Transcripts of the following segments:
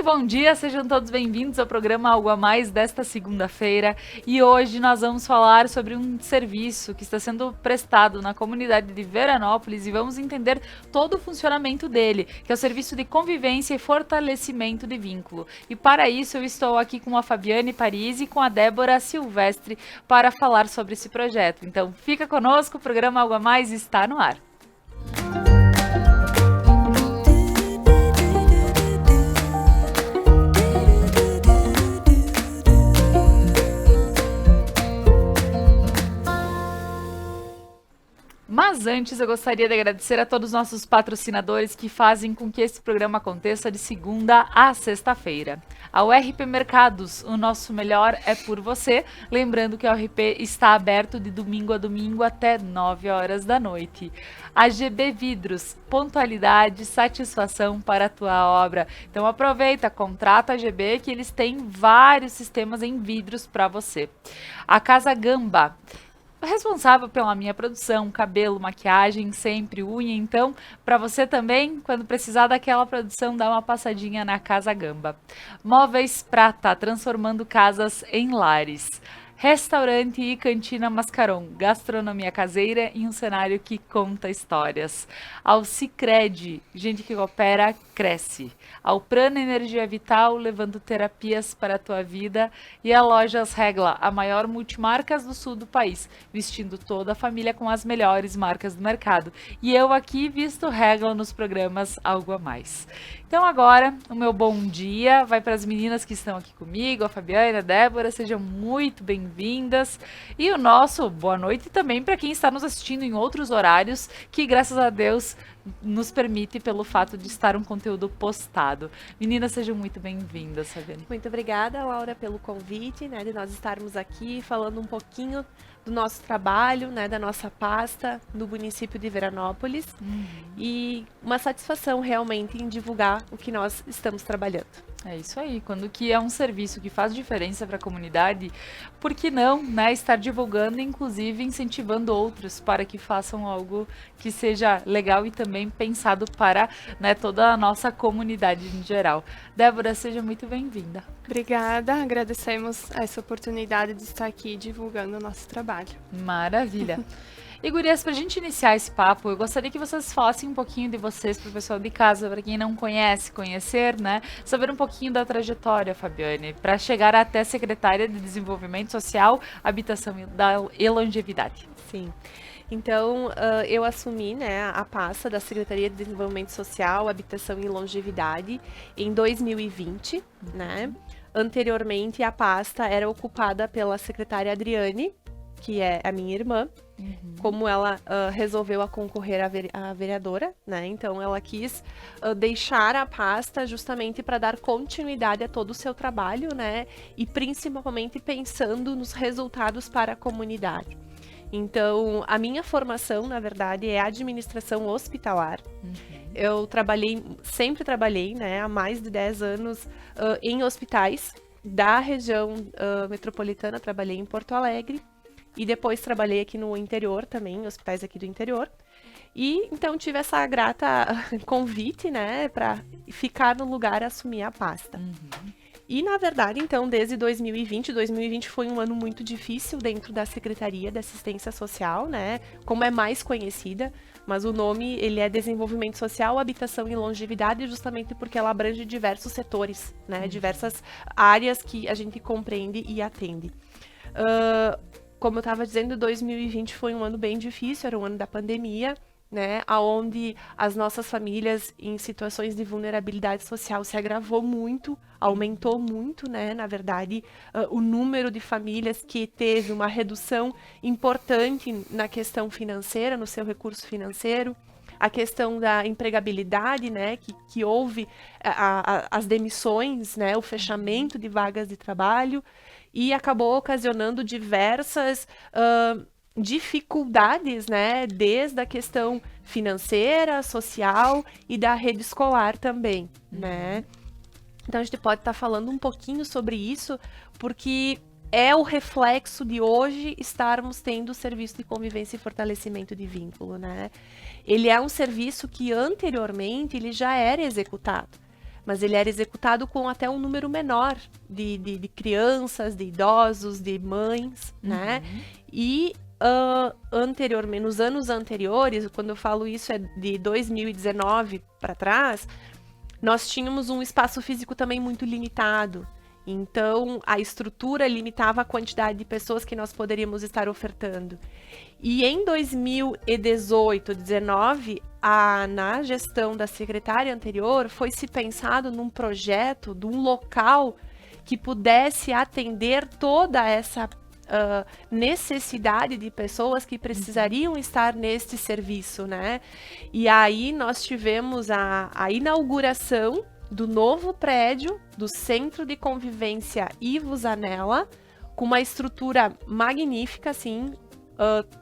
bom dia, sejam todos bem-vindos ao programa Algo a Mais desta segunda-feira. E hoje nós vamos falar sobre um serviço que está sendo prestado na comunidade de Veranópolis e vamos entender todo o funcionamento dele, que é o serviço de convivência e fortalecimento de vínculo. E para isso eu estou aqui com a Fabiane Parisi e com a Débora Silvestre para falar sobre esse projeto. Então fica conosco, o programa Algo a Mais está no ar. Mas antes eu gostaria de agradecer a todos os nossos patrocinadores que fazem com que esse programa aconteça de segunda a sexta-feira. Ao RP Mercados, o nosso melhor é por você. Lembrando que o RP está aberto de domingo a domingo até 9 horas da noite. A GB Vidros, pontualidade, satisfação para a tua obra. Então aproveita, contrata a GB que eles têm vários sistemas em vidros para você. A Casa Gamba, responsável pela minha produção, cabelo, maquiagem, sempre unha. Então, para você também, quando precisar daquela produção, dá uma passadinha na Casa Gamba. Móveis Prata, transformando casas em lares. Restaurante e Cantina Mascaron, gastronomia caseira em um cenário que conta histórias. Ao Sicredi, gente que coopera, cresce. Ao Prana Energia Vital, levando terapias para a tua vida. E a Lojas Regla, a maior multimarcas do sul do país, vestindo toda a família com as melhores marcas do mercado. E eu aqui visto Regla nos programas Algo a Mais. Então agora, o meu bom dia vai para as meninas que estão aqui comigo, a Fabiana, a Débora, sejam muito bem-vindas. E o nosso boa noite também para quem está nos assistindo em outros horários, que graças a Deus nos permite pelo fato de estar um conteúdo postado. Meninas, sejam muito bem-vindas, Fabiana. Muito obrigada, Laura, pelo convite, de nós estarmos aqui falando um pouquinho do nosso trabalho, da nossa pasta no município de Veranópolis. E uma satisfação realmente em divulgar o que nós estamos trabalhando. É isso aí, quando que é um serviço que faz diferença para a comunidade, por que não, estar divulgando e inclusive incentivando outros para que façam algo que seja legal e também pensado para toda a nossa comunidade em geral. Débora, seja muito bem-vinda. Obrigada, agradecemos essa oportunidade de estar aqui divulgando o nosso trabalho. Maravilha. E gurias, para a gente iniciar esse papo, eu gostaria que vocês falassem um pouquinho de vocês para o pessoal de casa, para quem não conhece, conhecer, saber um pouquinho da trajetória, Fabiane, para chegar até secretária de Desenvolvimento Social, Habitação e Longevidade. Sim. Então, eu assumi a pasta da Secretaria de Desenvolvimento Social, Habitação e Longevidade em 2020, Anteriormente, a pasta era ocupada pela secretária Adriane, que é a minha irmã. Como ela resolveu concorrer a vereadora, então ela quis deixar a pasta justamente para dar continuidade a todo o seu trabalho, e principalmente pensando nos resultados para a comunidade. Então, a minha formação, na verdade, é administração hospitalar. Eu sempre trabalhei, há mais de 10 anos em hospitais da região metropolitana, trabalhei em Porto Alegre. E depois trabalhei aqui no interior também, em hospitais aqui do interior. E então tive essa grata convite, para ficar no lugar e assumir a pasta. E na verdade, então, desde 2020 foi um ano muito difícil dentro da Secretaria de Assistência Social, como é mais conhecida, mas o nome ele é Desenvolvimento Social, Habitação e Longevidade, justamente porque ela abrange diversos setores, diversas áreas que a gente compreende e atende. Como eu estava dizendo, 2020 foi um ano bem difícil, era um ano da pandemia, onde as nossas famílias em situações de vulnerabilidade social se agravou muito, aumentou muito, na verdade, o número de famílias que teve uma redução importante na questão financeira, no seu recurso financeiro. A questão da empregabilidade, que houve as demissões, o fechamento de vagas de trabalho, e acabou ocasionando diversas dificuldades, desde a questão financeira, social e da rede escolar também, Então a gente pode estar falando um pouquinho sobre isso, porque é o reflexo de hoje estarmos tendo o serviço de convivência e fortalecimento de vínculo, Ele é um serviço que anteriormente ele já era executado. mas ele era executado com até um número menor de crianças, de idosos, de mães, né? E anteriormente, nos anos anteriores, quando eu falo isso é de 2019 para trás, nós tínhamos um espaço físico também muito limitado. Então, a estrutura limitava a quantidade de pessoas que nós poderíamos estar ofertando. E em 2018, 2019, na gestão da secretária anterior, foi se pensado num projeto de um local que pudesse atender toda essa necessidade de pessoas que precisariam estar neste serviço, né? E aí nós tivemos a inauguração do novo prédio do Centro de Convivência Ivo Zanella, com uma estrutura magnífica, assim,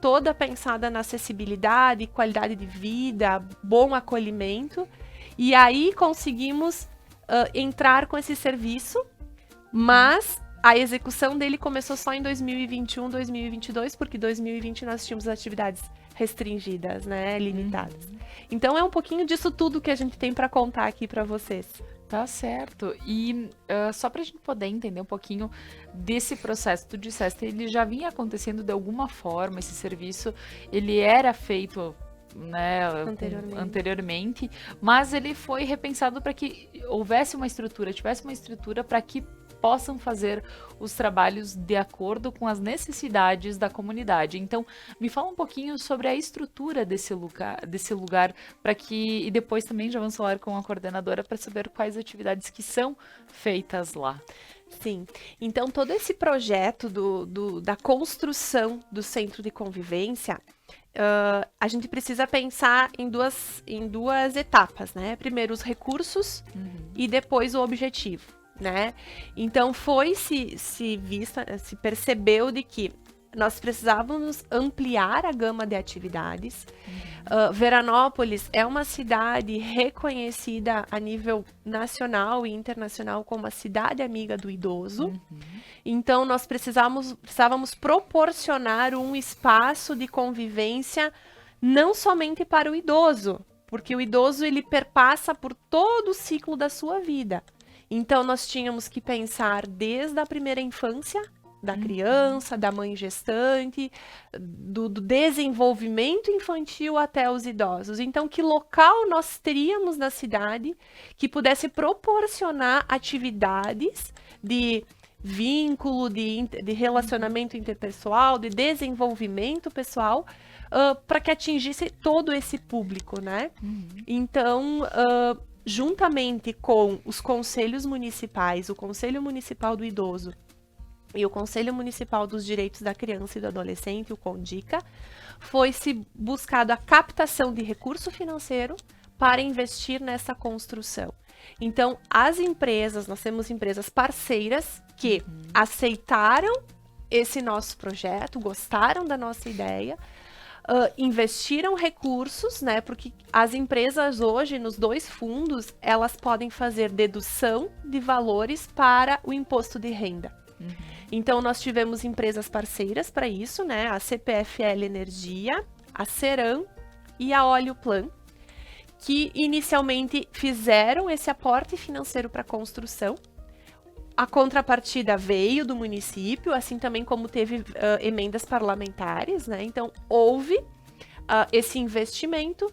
toda pensada na acessibilidade, qualidade de vida, bom acolhimento. E aí conseguimos entrar com esse serviço, mas a execução dele começou só em 2021, 2022, porque em 2020 nós tínhamos atividades restringidas, né, limitadas. Então é um pouquinho disso tudo que a gente tem para contar aqui para vocês. Tá certo. E só pra gente poder entender um pouquinho desse processo, tu disseste, ele já vinha acontecendo de alguma forma, esse serviço, ele era feito, né, anteriormente, mas ele foi repensado para que houvesse uma estrutura, tivesse uma estrutura para que possam fazer os trabalhos de acordo com as necessidades da comunidade. Então, me fala um pouquinho sobre a estrutura desse lugar para que, e depois também já vamos falar com a coordenadora para saber quais atividades que são feitas lá. Sim, então todo esse projeto da construção do centro de convivência, a gente precisa pensar em duas etapas, né? Primeiro os recursos e depois o objetivo, né? Então se percebeu de que nós precisávamos ampliar a gama de atividades. Veranópolis é uma cidade reconhecida a nível nacional e internacional como a cidade amiga do idoso. Então, nós precisávamos proporcionar um espaço de convivência não somente para o idoso, porque o idoso ele perpassa por todo o ciclo da sua vida. Então, nós tínhamos que pensar desde a primeira infância, da criança, da mãe gestante, do desenvolvimento infantil até os idosos. Então, que local nós teríamos na cidade que pudesse proporcionar atividades de vínculo, de relacionamento interpessoal, de desenvolvimento pessoal, para que atingisse todo esse público, né? Então, juntamente com os conselhos municipais, o Conselho Municipal do Idoso e o Conselho Municipal dos Direitos da Criança e do Adolescente, o CONDICA, foi-se buscado a captação de recurso financeiro para investir nessa construção. Então, nós temos empresas parceiras que aceitaram esse nosso projeto, gostaram da nossa ideia, investiram recursos, né? Porque as empresas hoje, nos 2 fundos, elas podem fazer dedução de valores para o imposto de renda. Então, nós tivemos empresas parceiras para isso, né? A CPFL Energia, a Ceram e a Oleoplan, que inicialmente fizeram esse aporte financeiro para a construção. A contrapartida veio do município, assim também como teve emendas parlamentares, né? Então, houve esse investimento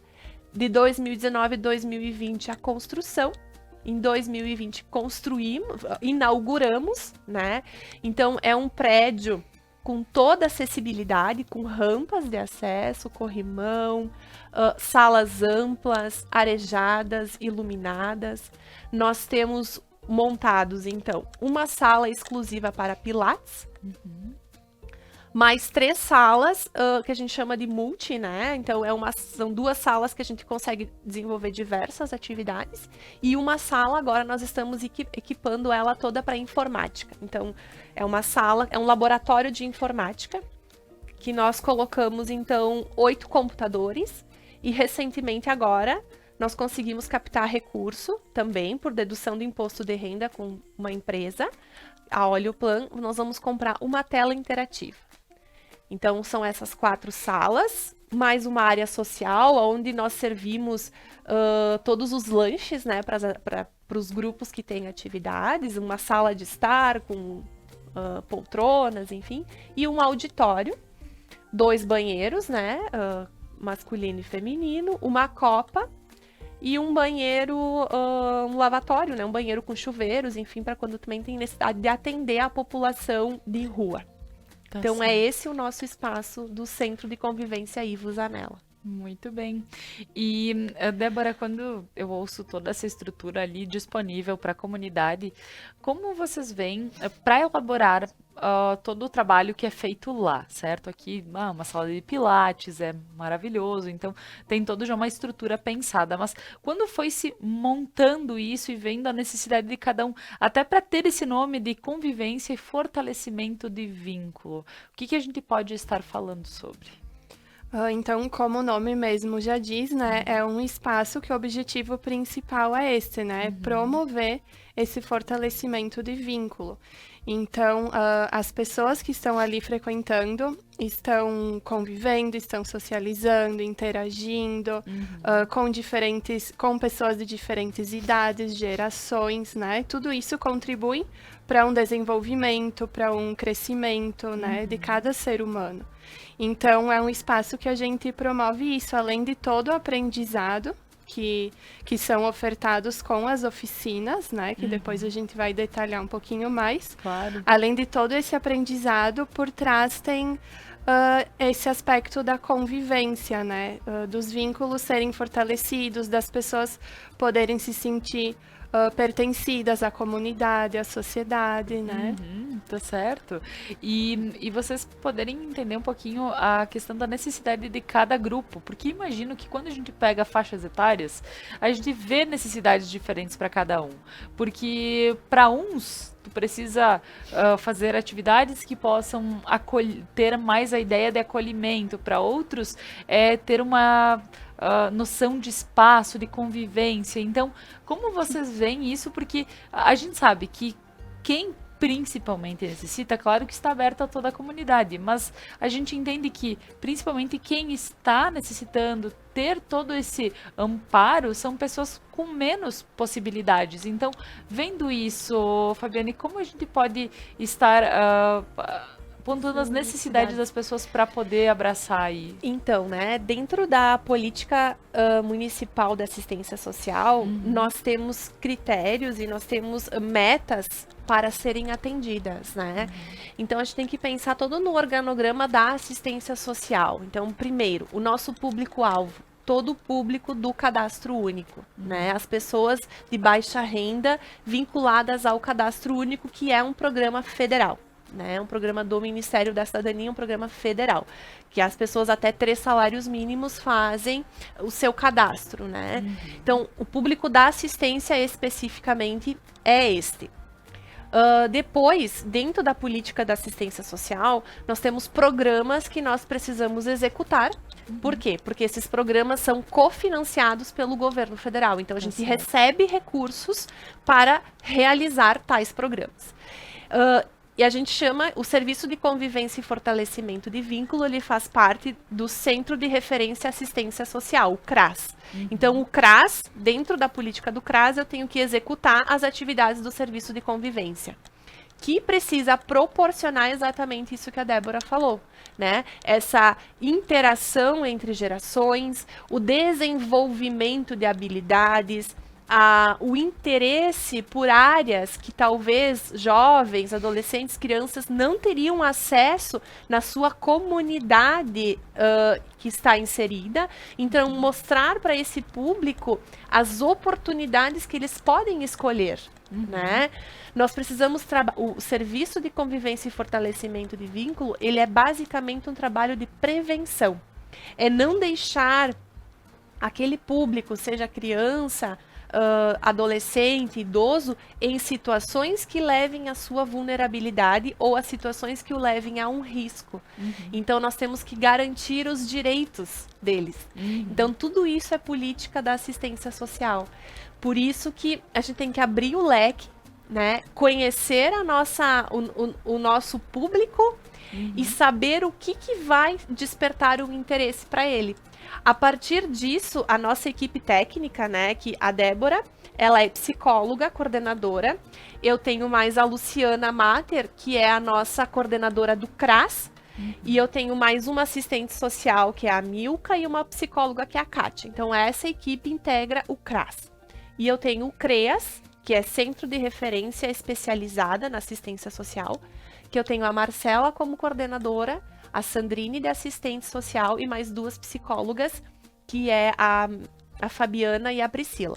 de 2019 a 2020 a construção. Em 2020 inauguramos, né? Então é um prédio com toda acessibilidade, com rampas de acesso, corrimão, salas amplas, arejadas, iluminadas. Nós temos montados, então, uma sala exclusiva para pilates, mais 3 salas que a gente chama de multi, né? Então, são 2 salas que a gente consegue desenvolver diversas atividades e uma sala, agora nós estamos equipando ela toda para informática. Então, é um laboratório de informática que nós colocamos, então, 8 computadores e recentemente agora nós conseguimos captar recurso também por dedução do imposto de renda com uma empresa, a Oleoplan. Nós vamos comprar uma tela interativa. Então, são essas 4 salas, mais uma área social, onde nós servimos todos os lanches, né, para os grupos que têm atividades, uma sala de estar com poltronas, enfim, e um auditório, 2 banheiros, né, masculino e feminino, uma copa e um banheiro, um lavatório, né, um banheiro com chuveiros, enfim, para quando também tem necessidade de atender a população de rua. Tá Então, certo. é esse o nosso espaço do Centro de Convivência Ivo Zanella. Muito bem. E, Débora, quando eu ouço toda essa estrutura ali disponível para a comunidade, como vocês veem para elaborar todo o trabalho que é feito lá, certo? Aqui, uma sala de pilates é maravilhoso, então tem toda já uma estrutura pensada, mas quando foi se montando isso e vendo a necessidade de cada um, até para ter esse nome de convivência e fortalecimento de vínculo, o que a gente pode estar falando sobre? Então, como o nome mesmo já diz, né, é um espaço que o objetivo principal é esse, né, promover esse fortalecimento de vínculo. Então, as pessoas que estão ali frequentando estão convivendo, estão socializando, interagindo com pessoas de diferentes idades, gerações, né? Tudo isso contribui para um desenvolvimento, para um crescimento, né, de cada ser humano. Então, é um espaço que a gente promove isso, além de todo o aprendizado que são ofertados com as oficinas, né? Que depois a gente vai detalhar um pouquinho mais. Claro. Além de todo esse aprendizado, por trás tem esse aspecto da convivência, né? Dos vínculos serem fortalecidos, das pessoas poderem se sentir pertencidas à comunidade, à sociedade, né? Tá certo. E vocês poderem entender um pouquinho a questão da necessidade de cada grupo, porque imagino que quando a gente pega faixas etárias, a gente vê necessidades diferentes para cada um. Porque para uns, tu precisa fazer atividades que possam ter mais a ideia de acolhimento, para outros é ter uma noção de espaço, de convivência. Então, como vocês veem isso? Porque a gente sabe que quem principalmente necessita, claro que está aberto a toda a comunidade, mas a gente entende que, principalmente quem está necessitando ter todo esse amparo, são pessoas com menos possibilidades. Então, vendo isso, Fabiane, como a gente pode estar pontuando as necessidades das pessoas para poder abraçar aí? Então, né, dentro da política municipal de assistência social, nós temos critérios e nós temos metas para serem atendidas, né? Então, a gente tem que pensar todo no organograma da assistência social. Então, primeiro, o nosso público-alvo, todo o público do cadastro único, né? As pessoas de baixa renda vinculadas ao cadastro único, que é um programa federal. Né, um programa do Ministério da Cidadania, um programa federal, que as pessoas até 3 salários mínimos fazem o seu cadastro, né? Então, o público da assistência especificamente é este. Depois, dentro da política da assistência social, nós temos programas que nós precisamos executar. Por quê? Porque esses programas são cofinanciados pelo governo federal. Então, a gente recebe recursos para realizar tais programas. E a gente chama o Serviço de Convivência e Fortalecimento de Vínculo, ele faz parte do Centro de Referência e Assistência Social, o CRAS. Então, o CRAS, dentro da política do CRAS, eu tenho que executar as atividades do Serviço de Convivência, que precisa proporcionar exatamente isso que a Débora falou, né? Essa interação entre gerações, o desenvolvimento de habilidades, o interesse por áreas que talvez jovens, adolescentes, crianças não teriam acesso na sua comunidade que está inserida. Então, mostrar para esse público as oportunidades que eles podem escolher, né? Nós precisamos o serviço de convivência e fortalecimento de vínculo, ele é basicamente um trabalho de prevenção. É não deixar aquele público, seja criança, adolescente, idoso, em situações que levem à sua vulnerabilidade ou a situações que o levem a um risco. Então, nós temos que garantir os direitos deles. Então, tudo isso é política da assistência social. Por isso que a gente tem que abrir o leque né? Conhecer o nosso público e saber o que vai despertar o interesse para ele. A partir disso, a nossa equipe técnica, né, que a Débora, ela é psicóloga, coordenadora. Eu tenho mais a Luciana Mater, que é a nossa coordenadora do CRAS. E eu tenho mais uma assistente social, que é a Milka, e uma psicóloga, que é a Kátia. Então, essa equipe integra o CRAS. E eu tenho o CREAS, que é Centro de Referência Especializada na Assistência Social, que eu tenho a Marcela como coordenadora, a Sandrine de assistente social e mais 2 psicólogas, que é a Fabiana e a Priscila.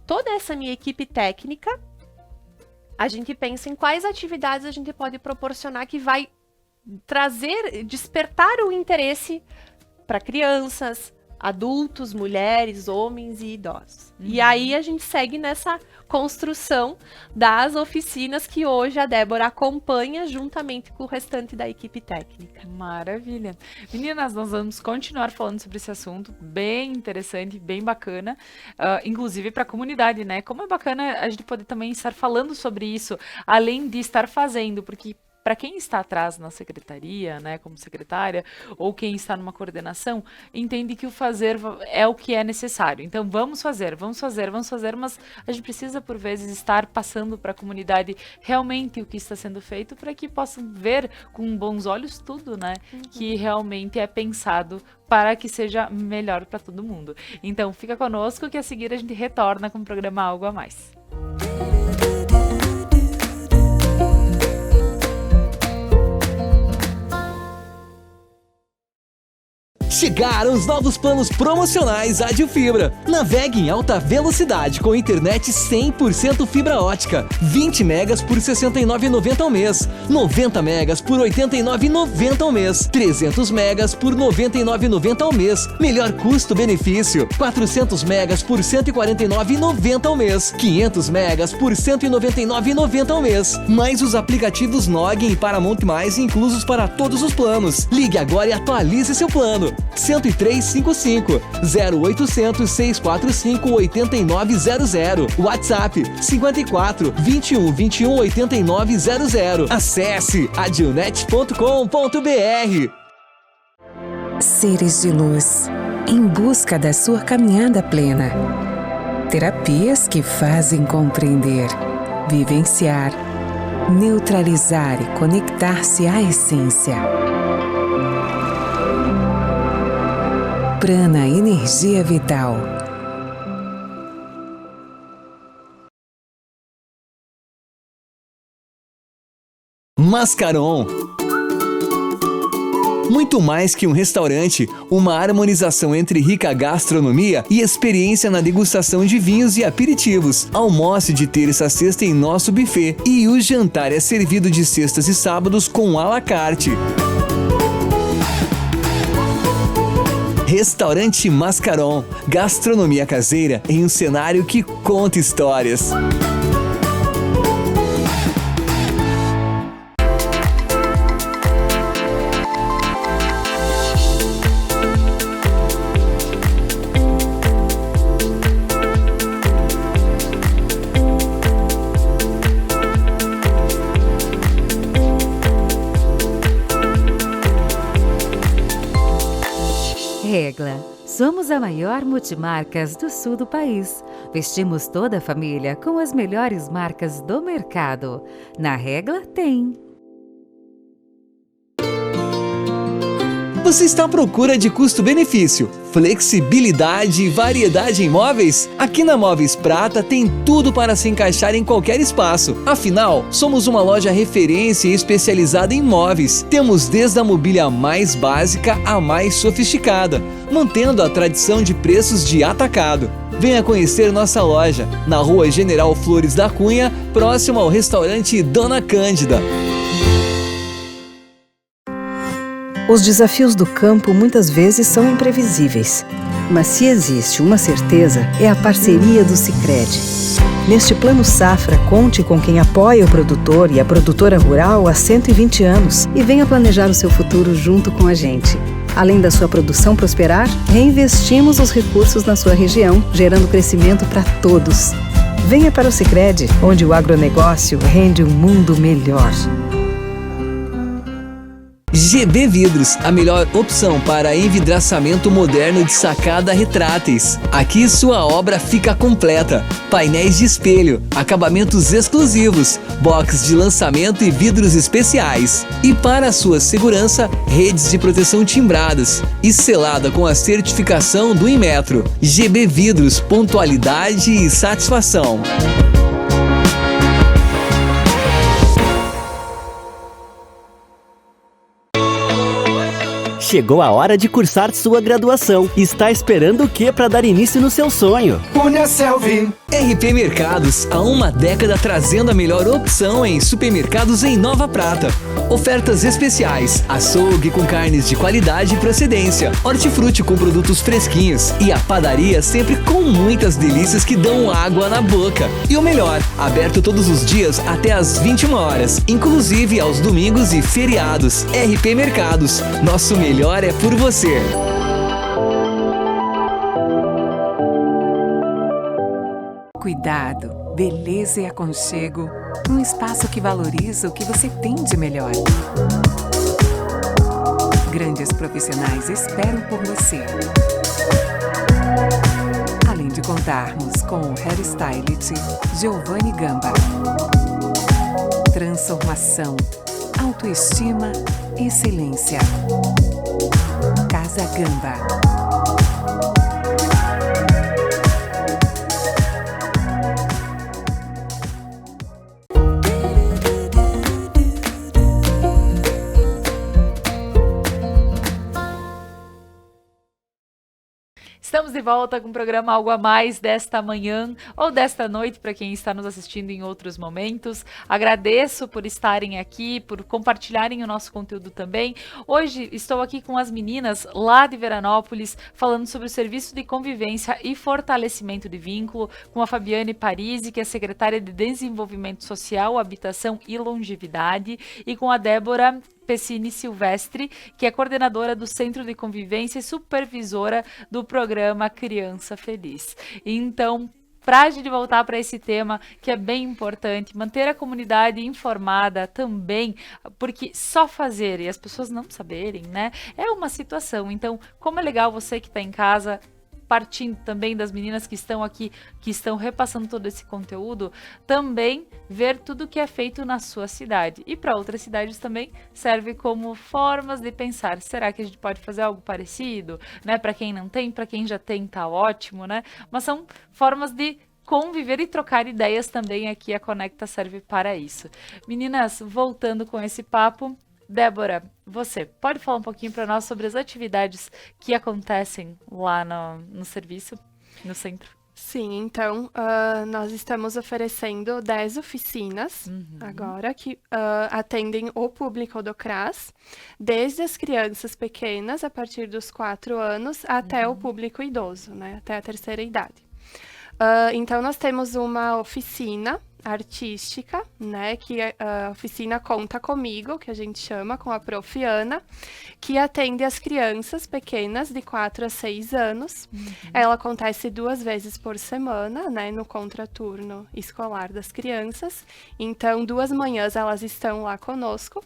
Toda essa minha equipe técnica, a gente pensa em quais atividades a gente pode proporcionar que vai despertar o interesse para crianças, adultos, mulheres, homens e idosos. E aí a gente segue nessa construção das oficinas que hoje a Débora acompanha juntamente com o restante da equipe técnica. Maravilha. Meninas, nós vamos continuar falando sobre esse assunto, bem interessante, bem bacana, inclusive para a comunidade, né? Como é bacana a gente poder também estar falando sobre isso, além de estar fazendo, porque para quem está atrás na secretaria, né, como secretária, ou quem está numa coordenação, entende que o fazer é o que é necessário. Então, vamos fazer, mas a gente precisa, por vezes, estar passando para a comunidade realmente o que está sendo feito, para que possam ver com bons olhos tudo, né, que realmente é pensado para que seja melhor para todo mundo. Então, fica conosco que a seguir a gente retorna com o programa Algo a Mais. Chegaram os novos planos promocionais Adilfibra. Navegue em alta velocidade com internet 100% fibra ótica. 20 megas por R$ 69,90 ao mês. 90 megas por R$ 89,90 ao mês. 300 megas por R$ 99,90 ao mês. Melhor custo-benefício. 400 megas por R$ 149,90 ao mês. 500 megas por R$ 199,90 ao mês. Mais os aplicativos Noggin e Paramount+, inclusos para todos os planos. Ligue agora e atualize seu plano. 10355 0800 645 8900. WhatsApp 54 21 21 8900. Acesse adilnet.com.br. Seres de luz, em busca da sua caminhada plena. Terapias que fazem compreender, vivenciar, neutralizar e conectar-se à essência. Prana Energia Vital. Mascaron. Muito mais que um restaurante, uma harmonização entre rica gastronomia e experiência na degustação de vinhos e aperitivos. Almoce de terça a sexta em nosso buffet e o jantar é servido de sextas e sábados com à la carte. Restaurante Mascaron, gastronomia caseira em um cenário que conta histórias. Regla. Somos a maior multimarcas do sul do país. Vestimos toda a família com as melhores marcas do mercado. Na Regla tem. Você está à procura de custo-benefício, flexibilidade e variedade em móveis? Aqui na Móveis Prata tem tudo para se encaixar em qualquer espaço. Afinal, somos uma loja referência e especializada em móveis. Temos desde a mobília mais básica à mais sofisticada, mantendo a tradição de preços de atacado. Venha conhecer nossa loja, na Rua General Flores da Cunha, próximo ao restaurante Dona Cândida. Os desafios do campo muitas vezes são imprevisíveis, mas se existe uma certeza, é a parceria do Sicredi. Neste Plano Safra, conte com quem apoia o produtor e a produtora rural há 120 anos e venha planejar o seu futuro junto com a gente. Além da sua produção prosperar, reinvestimos os recursos na sua região, gerando crescimento para todos. Venha para o Sicredi, onde o agronegócio rende um mundo melhor. GB Vidros, a melhor opção para envidraçamento moderno de sacada retráteis. Aqui sua obra fica completa. Painéis de espelho, acabamentos exclusivos, box de lançamento e vidros especiais. E para a sua segurança, redes de proteção timbradas e selada com a certificação do Inmetro. GB Vidros, pontualidade e satisfação. Chegou a hora de cursar sua graduação. Está esperando o que para dar início no seu sonho? Uniaselv. RP Mercados, há uma década trazendo a melhor opção em supermercados em Nova Prata. Ofertas especiais, açougue com carnes de qualidade e procedência, hortifruti com produtos fresquinhos e a padaria sempre com muitas delícias que dão água na boca. E o melhor, aberto todos os dias até às 21 horas, inclusive aos domingos e feriados. RP Mercados, nosso melhor é por você. Cuidado, beleza e aconchego. Um espaço que valoriza o que você tem de melhor. Grandes profissionais esperam por você. Além de contarmos com o hairstylist Giovanni Gamba. Transformação, autoestima, excelência. Casa Gamba. Estamos de volta com o programa Algo a Mais desta manhã ou desta noite para quem está nos assistindo em outros momentos. Agradeço por estarem aqui, por compartilharem o nosso conteúdo também. Hoje estou aqui com as meninas lá de Veranópolis falando sobre o serviço de convivência e fortalecimento de vínculo com a Fabiane Parisi, que é secretária de Desenvolvimento Social, Habitação e Longevidade, e com a Débora Pessini Silvestre, que é coordenadora do Centro de Convivência e supervisora do programa Criança Feliz. Então, para a gente voltar para esse tema que é bem importante, manter a comunidade informada também, porque só fazer e as pessoas não saberem, né, é uma situação. Então, como é legal você que está em casa, partindo também das meninas que estão aqui, que estão repassando todo esse conteúdo, também ver tudo que é feito na sua cidade. E para outras cidades também serve como formas de pensar. Será que a gente pode fazer algo parecido? Né? Para quem não tem, para quem já tem, tá ótimo, né? Mas são formas de conviver e trocar ideias também. Aqui a Conecta serve para isso. Meninas, voltando com esse papo, Débora, você pode falar um pouquinho para nós sobre as atividades que acontecem lá no serviço, no centro? Sim, então nós estamos oferecendo 10 oficinas agora que atendem o público do CRAS, desde as crianças pequenas, a partir dos 4 anos, até o público idoso, né, até a terceira idade. Então, nós temos uma oficina artística, né, que a oficina Conta Comigo, que a gente chama, com a Prof. Ana, que atende as crianças pequenas de 4 a 6 anos. Ela acontece 2 vezes por semana, né, no contraturno escolar das crianças. Então, 2 manhãs elas estão lá conosco.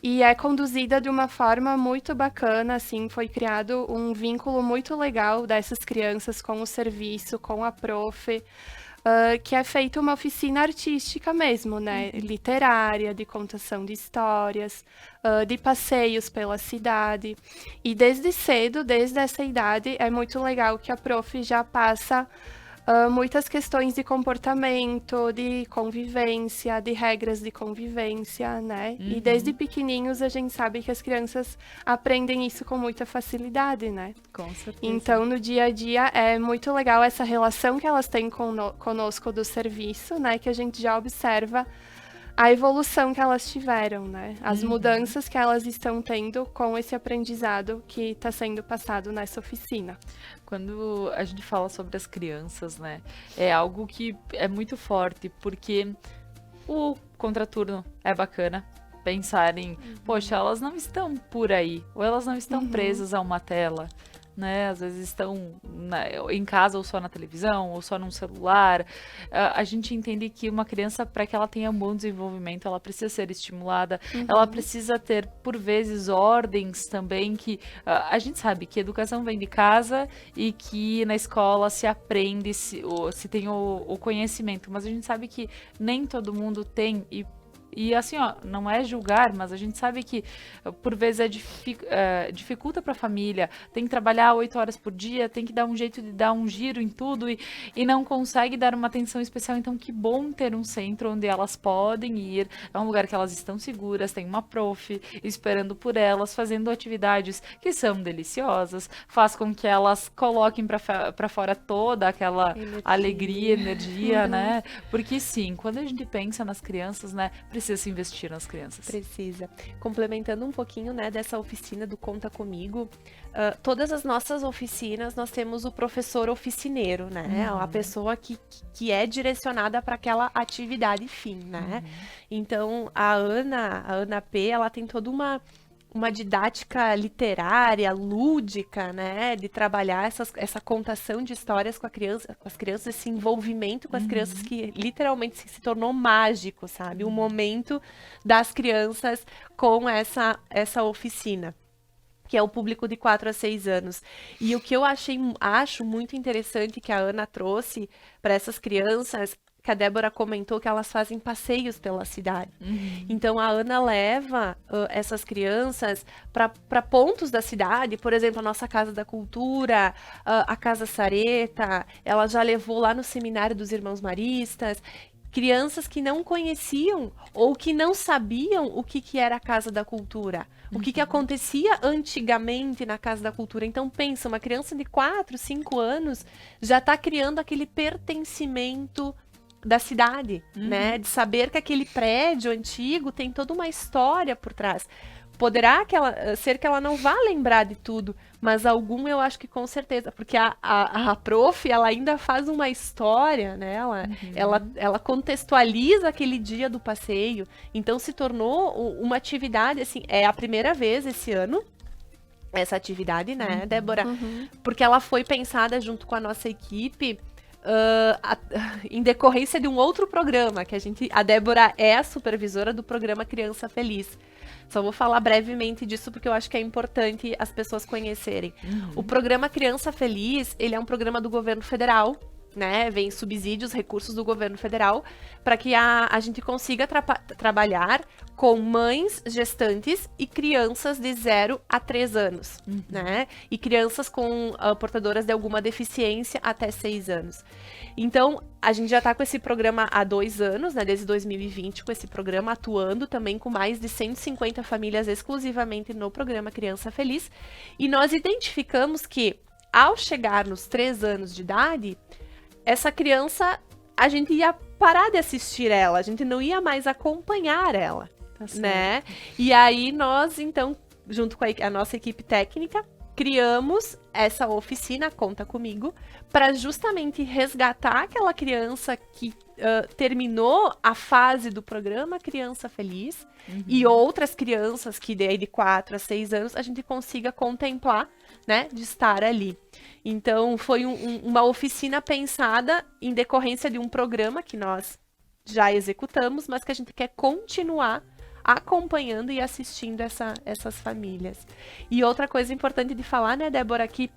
E é conduzida de uma forma muito bacana, assim, foi criado um vínculo muito legal dessas crianças com o serviço, com a prof, que é feita uma oficina artística mesmo, né? Literária, de contação de histórias, de passeios pela cidade. E desde cedo, desde essa idade, é muito legal que a prof já passa muitas questões de comportamento, de convivência, de regras de convivência, né? E desde pequenininhos a gente sabe que as crianças aprendem isso com muita facilidade, né? Com certeza. Então, no dia a dia, é muito legal essa relação que elas têm conosco do serviço, né? Que a gente já observa a evolução que elas tiveram, né? As mudanças que elas estão tendo com esse aprendizado que está sendo passado nessa oficina. Quando a gente fala sobre as crianças, né, é algo que é muito forte, porque o contraturno é bacana pensar em, poxa, elas não estão por aí, ou elas não estão presas a uma tela, né? Às vezes estão em casa ou só na televisão, ou só num celular. A gente entende que uma criança, para que ela tenha um bom desenvolvimento, ela precisa ser estimulada, ela precisa ter, por vezes, ordens também, que a gente sabe que educação vem de casa e que na escola se aprende, se tem o conhecimento, mas a gente sabe que nem todo mundo tem, e assim, ó, não é julgar, mas a gente sabe que por vezes dificulta para a família, tem que trabalhar 8 horas por dia, tem que dar um jeito de dar um giro em tudo e não consegue dar uma atenção especial. Então, que bom ter um centro onde elas podem ir, é um lugar que elas estão seguras, tem uma prof esperando por elas, fazendo atividades que são deliciosas, faz com que elas coloquem para fora toda aquela alegria, energia, né? Porque sim, quando a gente pensa nas crianças, né, precisa se investir nas crianças. Precisa. Complementando um pouquinho, né, dessa oficina do Conta Comigo, todas as nossas oficinas, nós temos o professor oficineiro, né? A pessoa que é direcionada para aquela atividade fim, né? Então, a Ana P, ela tem toda uma didática literária, lúdica, né, de trabalhar essa contação de histórias com as crianças, esse envolvimento com as crianças que literalmente se tornou mágico, sabe? O momento das crianças com essa oficina, que é o público de 4 a 6 anos. E o que eu acho muito interessante que a Ana trouxe para essas crianças, que a Débora comentou, que elas fazem passeios pela cidade. Então, a Ana leva essas crianças para pontos da cidade, por exemplo, a nossa Casa da Cultura, a Casa Sareta, ela já levou lá no Seminário dos Irmãos Maristas, crianças que não conheciam ou que não sabiam o que era a Casa da Cultura, o que acontecia antigamente na Casa da Cultura. Então, pensa, uma criança de 4, 5 anos já está criando aquele pertencimento da cidade, né? De saber que aquele prédio antigo tem toda uma história por trás. Poderá ser que ela não vá lembrar de tudo, mas algum eu acho que com certeza, porque a prof, ela ainda faz uma história, né? Ela contextualiza aquele dia do passeio, então se tornou uma atividade, assim, é a primeira vez esse ano, essa atividade, né, Débora? Porque ela foi pensada junto com a nossa equipe, em decorrência de um outro programa, que a Débora é a supervisora do programa Criança Feliz. Só vou falar brevemente disso porque eu acho que é importante as pessoas conhecerem. O programa Criança Feliz, ele é um programa do governo federal, né? Vem subsídios, recursos do governo federal, para que a gente consiga trabalhar com mães gestantes e crianças de 0 a 3 anos, né? E crianças com portadoras de alguma deficiência até 6 anos. Então, a gente já está com esse programa há 2 anos, né? Desde 2020, com esse programa, atuando também com mais de 150 famílias exclusivamente no programa Criança Feliz. E nós identificamos que, ao chegar nos 3 anos de idade, essa criança, a gente ia parar de assistir ela, a gente não ia mais acompanhar ela, né? E aí nós, então, junto com a nossa equipe técnica, criamos essa oficina Conta Comigo para justamente resgatar aquela criança que terminou a fase do programa Criança Feliz e outras crianças que de 4 a 6 anos a gente consiga contemplar, né, de estar ali. Então, foi uma oficina pensada em decorrência de um programa que nós já executamos, mas que a gente quer continuar acompanhando e assistindo essas famílias. E outra coisa importante de falar, né, Débora, que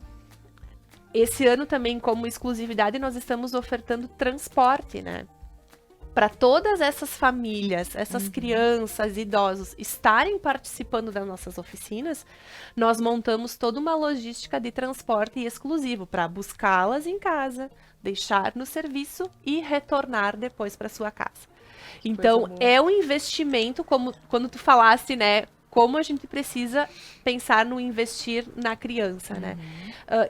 esse ano também, como exclusividade, nós estamos ofertando transporte, né? Para todas essas famílias, essas crianças, idosos estarem participando das nossas oficinas, nós montamos toda uma logística de transporte exclusivo para buscá-las em casa, deixar no serviço e retornar depois para sua casa. Então, é um investimento, como quando tu falaste, né? Como a gente precisa pensar no investir na criança, né?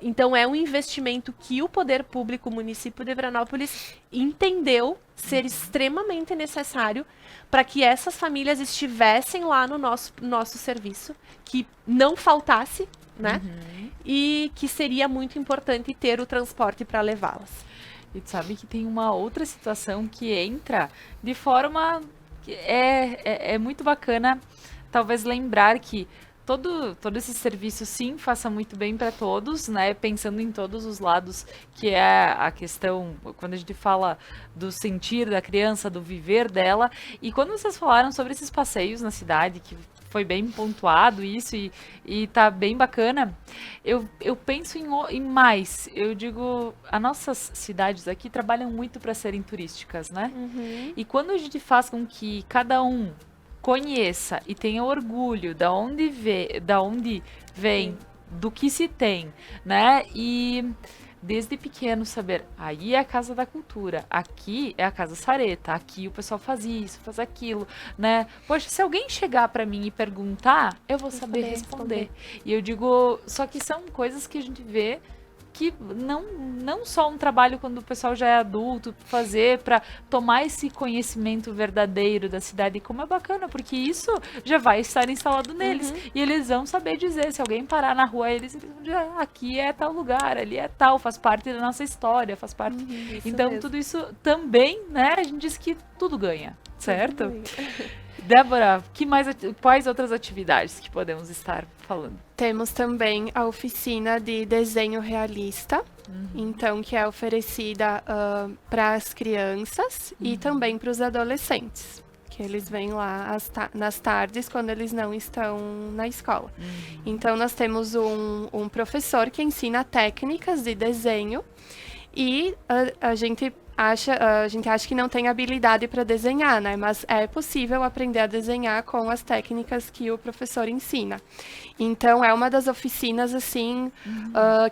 Então, é um investimento que o poder público, o município de Veranópolis, entendeu ser extremamente necessário para que essas famílias estivessem lá no nosso serviço, que não faltasse, né? E que seria muito importante ter o transporte para levá-las. E tu sabe que tem uma outra situação que entra de forma que é muito bacana, talvez lembrar que todo esse serviço, sim, faça muito bem para todos, né? Pensando em todos os lados, que é a questão, quando a gente fala do sentir da criança, do viver dela. E quando vocês falaram sobre esses passeios na cidade, que foi bem pontuado isso e tá bem bacana, eu penso em mais. Eu digo, as nossas cidades aqui trabalham muito para serem turísticas, né? E quando a gente faz com que cada um conheça e tenha orgulho da onde vem, do que se tem, né? E desde pequeno saber, aí é a Casa da Cultura, aqui é a Casa Sareta, aqui o pessoal faz isso, faz aquilo, né? Poxa, se alguém chegar pra mim e perguntar, eu vou saber responder. E eu digo, só que são coisas que a gente vê que não só um trabalho quando o pessoal já é adulto, fazer para tomar esse conhecimento verdadeiro da cidade, como é bacana, porque isso já vai estar instalado neles. E eles vão saber dizer, se alguém parar na rua, eles vão dizer, aqui é tal lugar, ali é tal, faz parte da nossa história, faz parte. Então, tudo isso também, né, a gente diz que tudo ganha, certo? Débora, quais outras atividades que podemos estar falando? Temos também a oficina de desenho realista, então que é oferecida para as crianças e também para os adolescentes, que eles vêm lá nas tardes quando eles não estão na escola. Então nós temos um professor que ensina técnicas de desenho e a gente acha que não tem habilidade para desenhar, né? Mas é possível aprender a desenhar com as técnicas que o professor ensina. Então, é uma das oficinas, assim,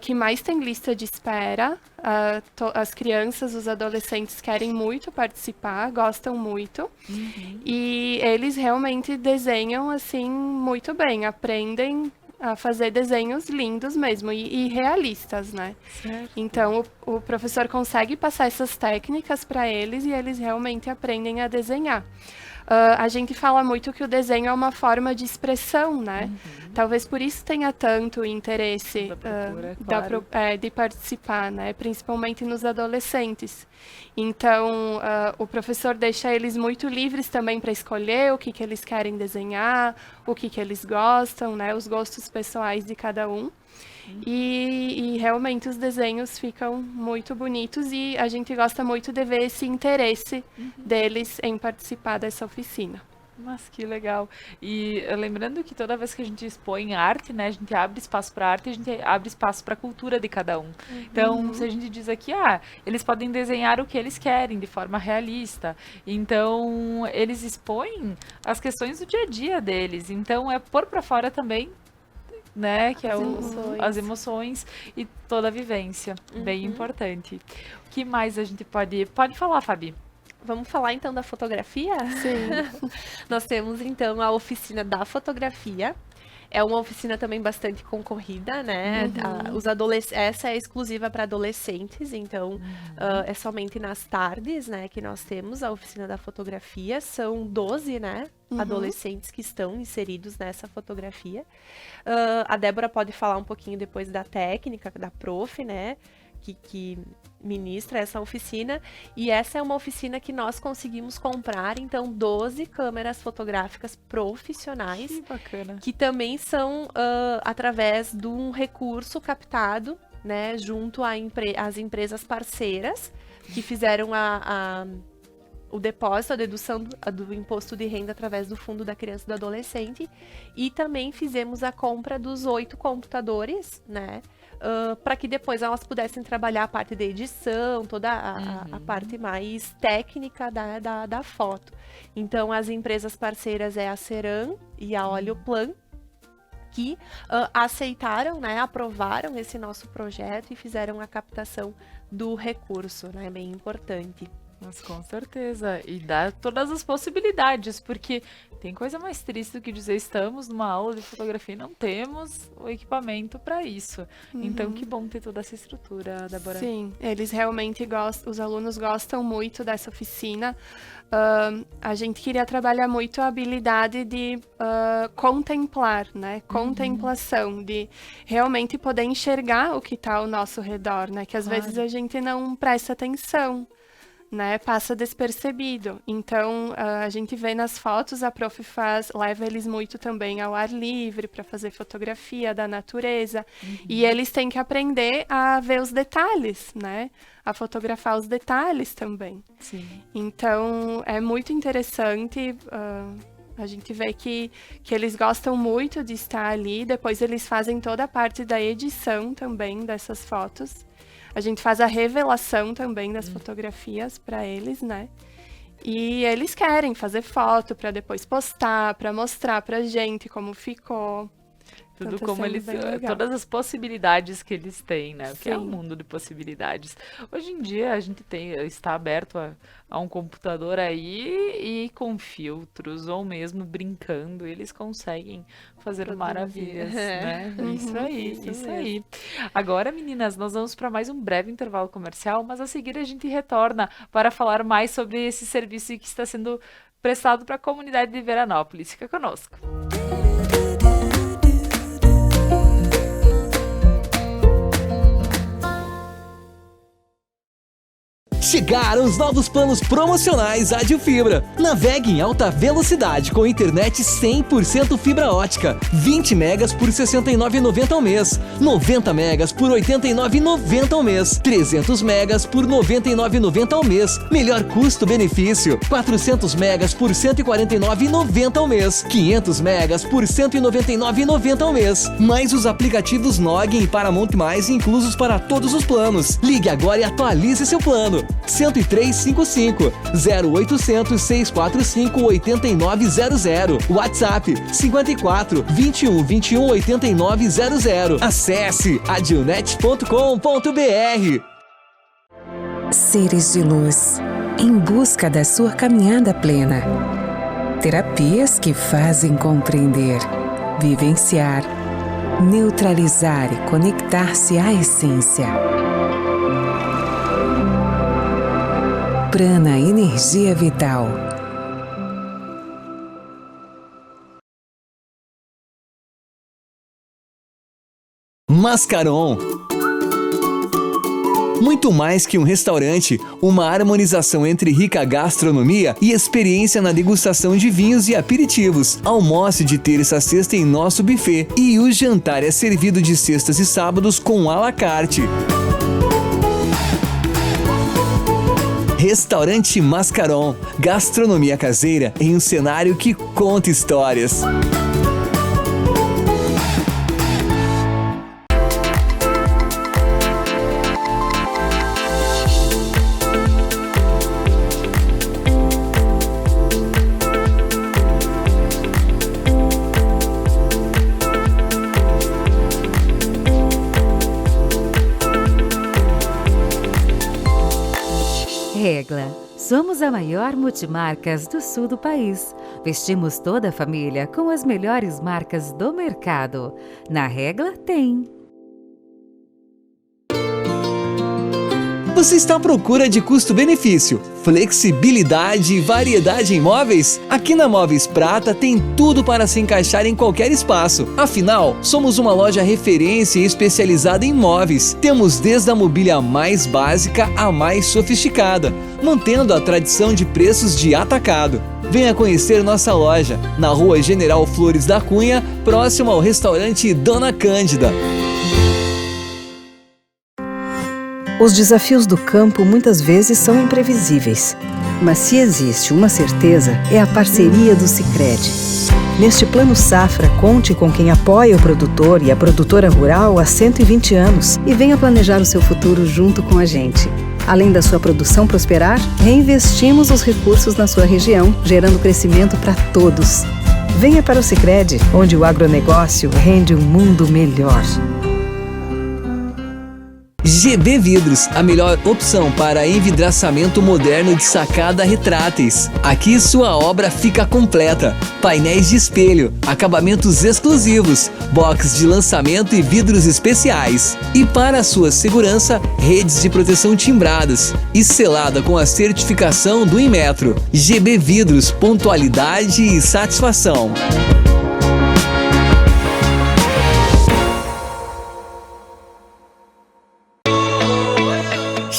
que mais tem lista de espera. As crianças, os adolescentes querem muito participar, gostam muito. E eles realmente desenham, assim, muito bem. Aprendem a fazer desenhos lindos mesmo e realistas, né? Certo. Então, o professor consegue passar essas técnicas para eles e eles realmente aprendem a desenhar. A gente fala muito que o desenho é uma forma de expressão, né? Talvez por isso tenha tanto interesse de participar, né? Principalmente nos adolescentes. Então, o professor deixa eles muito livres também para escolher o que eles querem desenhar, o que eles gostam, né? Os gostos pessoais de cada um. E realmente os desenhos ficam muito bonitos e a gente gosta muito de ver esse interesse deles em participar dessa oficina. Mas que legal. E lembrando que toda vez que a gente expõe arte, né, a gente abre espaço para arte, a gente abre espaço para a cultura de cada um. Então, se a gente diz aqui, eles podem desenhar o que eles querem de forma realista. Então, eles expõem as questões do dia a dia deles. Então, é pôr para fora também, né, que as emoções e toda a vivência. Bem importante. O que mais a gente pode falar, Fabi? Vamos falar então da fotografia? Sim. Nós temos então a oficina da fotografia. É uma oficina também bastante concorrida, né? Essa é exclusiva para adolescentes, então é somente nas tardes, né, que nós temos a oficina da fotografia. São 12, né, adolescentes que estão inseridos nessa fotografia. A Débora pode falar um pouquinho depois da técnica, da prof, né, que ministra essa oficina, e essa é uma oficina que nós conseguimos comprar, então, 12 câmeras fotográficas profissionais, que bacana, que também são através de um recurso captado, né, junto às empresas parceiras, que fizeram o depósito, a dedução do imposto de renda através do Fundo da Criança e do Adolescente, e também fizemos a compra dos 8 computadores, né, para que depois elas pudessem trabalhar a parte de edição, toda a parte mais técnica da foto. Então, as empresas parceiras é a Ceram e a Oleoplan, que aceitaram, né, aprovaram esse nosso projeto e fizeram a captação do recurso, né, bem importante. Mas com certeza, e dá todas as possibilidades, porque tem coisa mais triste do que dizer estamos numa aula de fotografia e não temos o equipamento para isso. Então, que bom ter toda essa estrutura, Débora. Sim, eles realmente gostam, os alunos gostam muito dessa oficina. A gente queria trabalhar muito a habilidade de contemplar, né? Contemplação, de realmente poder enxergar o que está ao nosso redor, né? Que às vezes a gente não presta atenção, né, passa despercebido. Então, a gente vê nas fotos, a prof leva eles muito também ao ar livre para fazer fotografia da natureza. E eles têm que aprender a ver os detalhes, né? A fotografar os detalhes também. Sim. Então, é muito interessante. A gente vê que eles gostam muito de estar ali. Depois eles fazem toda a parte da edição também dessas fotos. A gente faz a revelação também das fotografias para eles, né? E eles querem fazer foto para depois postar, para mostrar pra gente como ficou. Tudo Então, tá como sendo eles, bem legal. todas as possibilidades que eles têm, né? Porque é um Sim. mundo de possibilidades. Hoje em dia a gente está aberto a um computador aí e com filtros ou mesmo brincando, eles conseguem fazer Produzir. maravilhas, né? Isso aí, isso isso mesmo. aí. Agora, meninas, nós vamos para mais um breve intervalo comercial, mas a seguir a gente retorna para falar mais sobre esse serviço que está sendo prestado para a comunidade de Veranópolis. Fica conosco. Chegaram os novos planos promocionais Adilfibra. Navegue em alta velocidade com internet 100% fibra ótica. 20 megas por R$ 69,90 ao mês. 90 megas por R$ 89,90 ao mês. 300 megas por R$ 99,90 ao mês. Melhor custo-benefício. 400 megas por R$ 149,90 ao mês. 500 megas por R$ 199,90 ao mês. Mais os aplicativos Noggin e Paramount+, inclusos para todos os planos. Ligue agora e atualize seu plano. 10355 0800 645 8900. WhatsApp 54 21 21 8900. Acesse adilnet.com.br. Seres de luz, em busca da sua caminhada plena. Terapias que fazem compreender, vivenciar, neutralizar e conectar-se à essência. Prana Energia Vital. Mascaron. Muito mais que um restaurante, uma harmonização entre rica gastronomia e experiência na degustação de vinhos e aperitivos. Almoce de terça a sexta em nosso buffet e o jantar é servido de sextas e sábados com à la carte. Restaurante Mascaron, gastronomia caseira em um cenário que conta histórias. Regla. Somos a maior multimarcas do sul do país. Vestimos toda a família com as melhores marcas do mercado. Na Regla tem. Você está à procura de custo-benefício, flexibilidade e variedade em móveis? Aqui na Móveis Prata tem tudo para se encaixar em qualquer espaço. Afinal, somos uma loja referência e especializada em móveis. Temos desde a mobília mais básica à mais sofisticada, mantendo a tradição de preços de atacado. Venha conhecer nossa loja, na Rua General Flores da Cunha, próximo ao restaurante Dona Cândida. Os desafios do campo muitas vezes são imprevisíveis, mas se existe uma certeza, é a parceria do Sicredi. Neste Plano Safra, conte com quem apoia o produtor e a produtora rural há 120 anos e venha planejar o seu futuro junto com a gente. Além da sua produção prosperar, reinvestimos os recursos na sua região, gerando crescimento para todos. Venha para o Sicredi, onde o agronegócio rende um mundo melhor. GB Vidros, a melhor opção para envidraçamento moderno de sacada retráteis. Aqui sua obra fica completa. Painéis de espelho, acabamentos exclusivos, box de lançamento e vidros especiais. E para sua segurança, redes de proteção timbradas e selada com a certificação do Inmetro. GB Vidros, pontualidade e satisfação.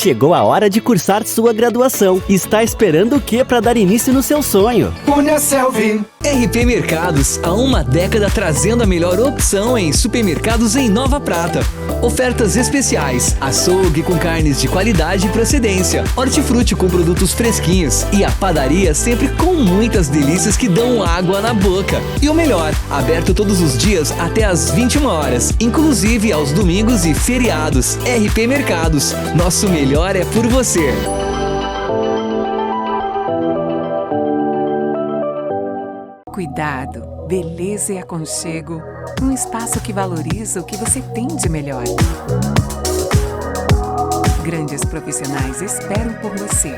Chegou a hora de cursar sua graduação. Está esperando o que para dar início no seu sonho? Uniaselv. RP Mercados, há uma década trazendo a melhor opção em supermercados em Nova Prata. Ofertas especiais, açougue com carnes de qualidade e procedência, hortifruti com produtos fresquinhos e a padaria sempre com muitas delícias que dão água na boca. E o melhor, aberto todos os dias até às 21 horas, inclusive aos domingos e feriados. RP Mercados, nosso melhor é por você. Cuidado, beleza e aconchego. Um espaço que valoriza o que você tem de melhor. Grandes profissionais esperam por você.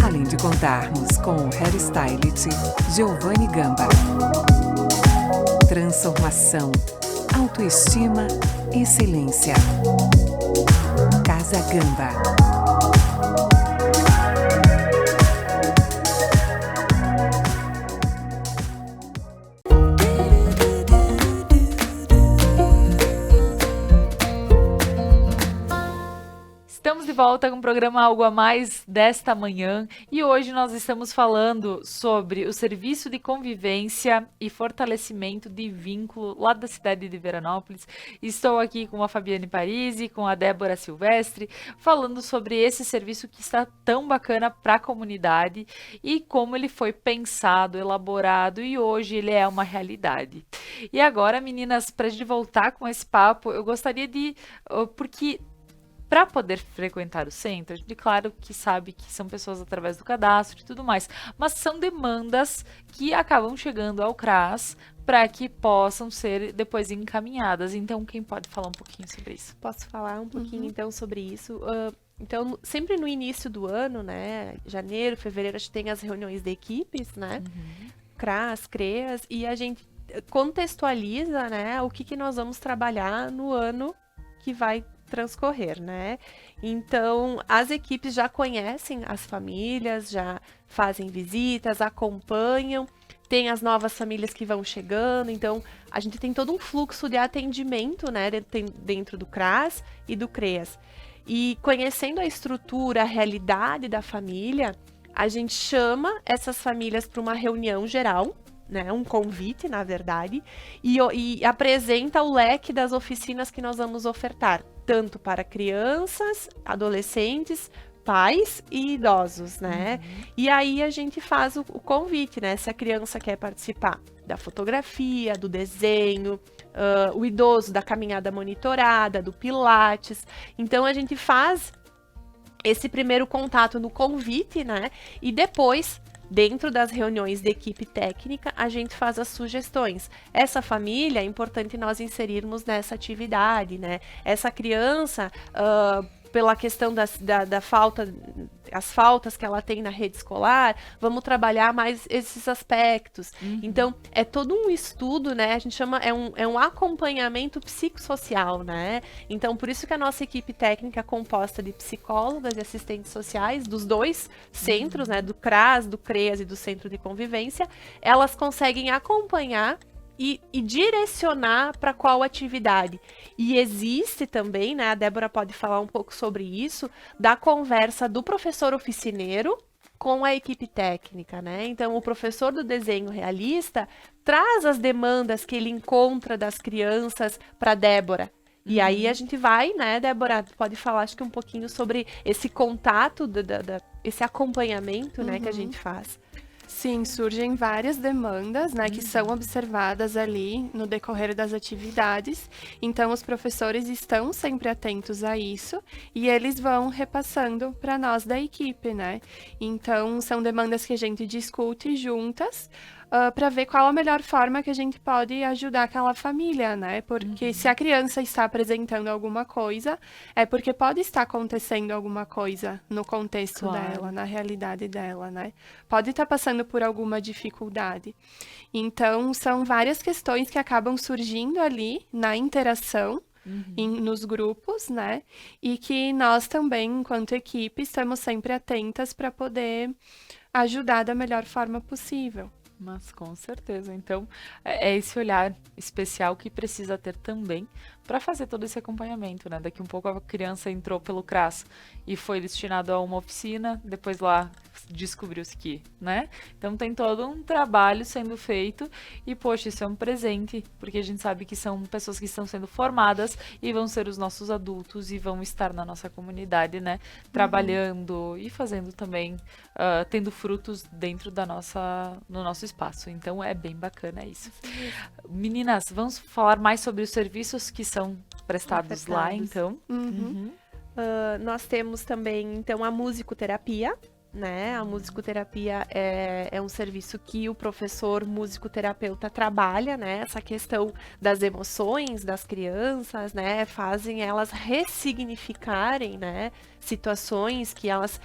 Além de contarmos com o hairstylist Giovanni Gamba. Transformação, autoestima, excelência. Casa Gamba. Estamos de volta com o programa Algo a Mais desta manhã e hoje nós estamos falando sobre o serviço de convivência e fortalecimento de vínculo lá da cidade de Veranópolis. Estou aqui com a Fabiane Parisi, com a Débora Silvestre, falando sobre esse serviço que está tão bacana para a comunidade e como ele foi pensado, elaborado e hoje ele é uma realidade. E agora, meninas, para a gente voltar com esse papo, eu gostaria de... porque para poder frequentar o centro, a gente, claro que sabe que são pessoas através do cadastro e tudo mais, mas são demandas que acabam chegando ao CRAS para que possam ser depois encaminhadas. Então, quem pode falar um pouquinho sobre isso? Posso falar um pouquinho, então, sobre isso? Então, sempre no início do ano, né, janeiro, fevereiro, a gente tem as reuniões de equipes, né, CRAS, CREAS, e a gente contextualiza, né, o que nós vamos trabalhar no ano que vai transcorrer, né? Então, as equipes já conhecem as famílias, já fazem visitas, acompanham, tem as novas famílias que vão chegando, então a gente tem todo um fluxo de atendimento, né, dentro do CRAS e do CREAS. E conhecendo a estrutura, a realidade da família, a gente chama essas famílias para uma reunião geral, né, um convite, na verdade, e apresenta o leque das oficinas que nós vamos ofertar, tanto para crianças, adolescentes, pais e idosos, né? E aí a gente faz o convite, né? Se a criança quer participar da fotografia, do desenho, o idoso da caminhada monitorada, do pilates. Então a gente faz esse primeiro contato no convite, né? E depois, dentro das reuniões de equipe técnica, a gente faz as sugestões. Essa família é importante nós inserirmos nessa atividade, né? Essa criança, pela questão da falta, as faltas que ela tem na rede escolar, vamos trabalhar mais esses aspectos. Então, é todo um estudo, né? A gente chama, é um acompanhamento psicossocial, né? Então, por isso que a nossa equipe técnica é composta de psicólogas e assistentes sociais, dos dois centros, né? Do CRAS, do CREAS e do Centro de Convivência, elas conseguem acompanhar e direcionar para qual atividade. E existe também, né, a Débora pode falar um pouco sobre isso, da conversa do professor oficineiro com a equipe técnica, né? Então, o professor do desenho realista traz as demandas que ele encontra das crianças para Débora. E aí a gente vai, né, Débora, pode falar acho que um pouquinho sobre esse contato, esse acompanhamento, né, que a gente faz. Sim, surgem várias demandas, né, que são observadas ali no decorrer das atividades. Então, os professores estão sempre atentos a isso e eles vão repassando para nós da equipe, né? Então, são demandas que a gente discute juntas, para ver qual a melhor forma que a gente pode ajudar aquela família, né? Porque se a criança está apresentando alguma coisa, é porque pode estar acontecendo alguma coisa no contexto dela, na realidade dela, né? Pode estar passando por alguma dificuldade. Então, são várias questões que acabam surgindo ali na interação, nos grupos, né? E que nós também, enquanto equipe, estamos sempre atentas para poder ajudar da melhor forma possível. Mas com certeza. Então, é esse olhar especial que precisa ter também para fazer todo esse acompanhamento, né? Daqui um pouco a criança entrou pelo CRAS e foi destinado a uma oficina, depois lá descobriu-se que, né? Então tem todo um trabalho sendo feito e, poxa, isso é um presente, porque a gente sabe que são pessoas que estão sendo formadas e vão ser os nossos adultos e vão estar na nossa comunidade, né? Trabalhando e fazendo também, tendo frutos dentro no nosso espaço. Então é bem bacana isso. Meninas, vamos falar mais sobre os serviços que são prestados lá, então. Nós temos também, então, a musicoterapia, né? A musicoterapia é um serviço que o professor musicoterapeuta trabalha, né? Essa questão das emoções das crianças, né? Fazem elas ressignificarem, né? Situações que elas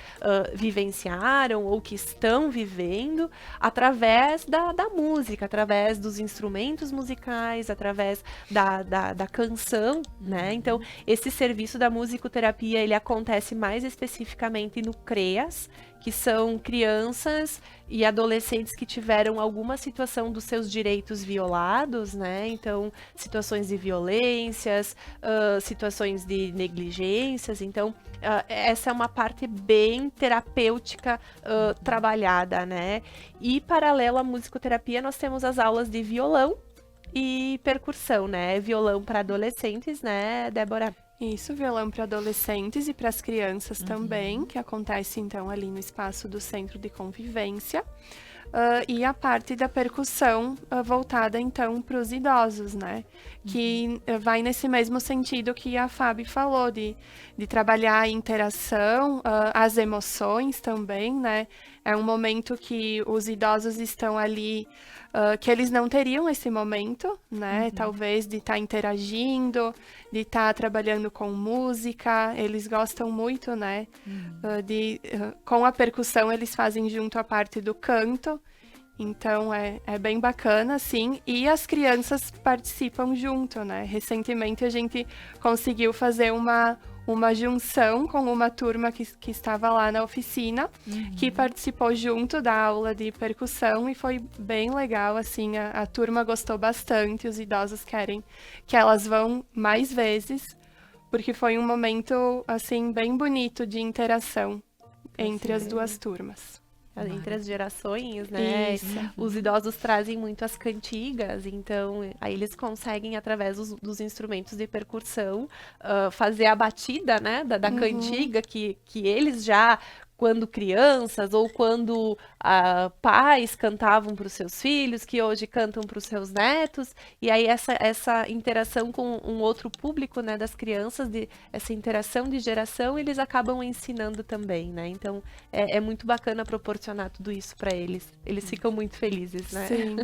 vivenciaram ou que estão vivendo através da música, através dos instrumentos musicais, através da canção, né? Então, esse serviço da musicoterapia, ele acontece mais especificamente no CREAS, que são crianças e adolescentes que tiveram alguma situação dos seus direitos violados, né? Então, situações de violências, situações de negligências. Então, essa é uma parte bem terapêutica trabalhada, né? E, paralelo à musicoterapia, nós temos as aulas de violão e percussão, né? Violão para adolescentes, né, Débora? Isso, violão para adolescentes e para as crianças também, que acontece então ali no espaço do Centro de Convivência. E a parte da percussão voltada então para os idosos, né? Que vai nesse mesmo sentido que a Fábio falou, de trabalhar a interação, as emoções também, né? É um momento que os idosos estão ali, que eles não teriam esse momento, né? Talvez de estar interagindo, de estar trabalhando com música. Eles gostam muito, né? Com a percussão, eles fazem junto a parte do canto. Então, é bem bacana, sim. E as crianças participam junto, né? Recentemente, a gente conseguiu fazer uma junção com uma turma que estava lá na oficina, que participou junto da aula de percussão e foi bem legal, assim, a turma gostou bastante, os idosos querem que elas vão mais vezes, porque foi um momento, assim, bem bonito de interação entre as duas turmas. Entre as gerações, né? Isso. Os idosos trazem muito as cantigas, então aí eles conseguem, através dos instrumentos de percussão, fazer a batida, né, da cantiga que eles já, quando crianças ou quando pais cantavam para os seus filhos, que hoje cantam para os seus netos, e aí essa interação com um outro público, né, das crianças, essa interação de geração, eles acabam ensinando também, né? Então é muito bacana proporcionar tudo isso para eles. Eles ficam muito felizes, né? Sim.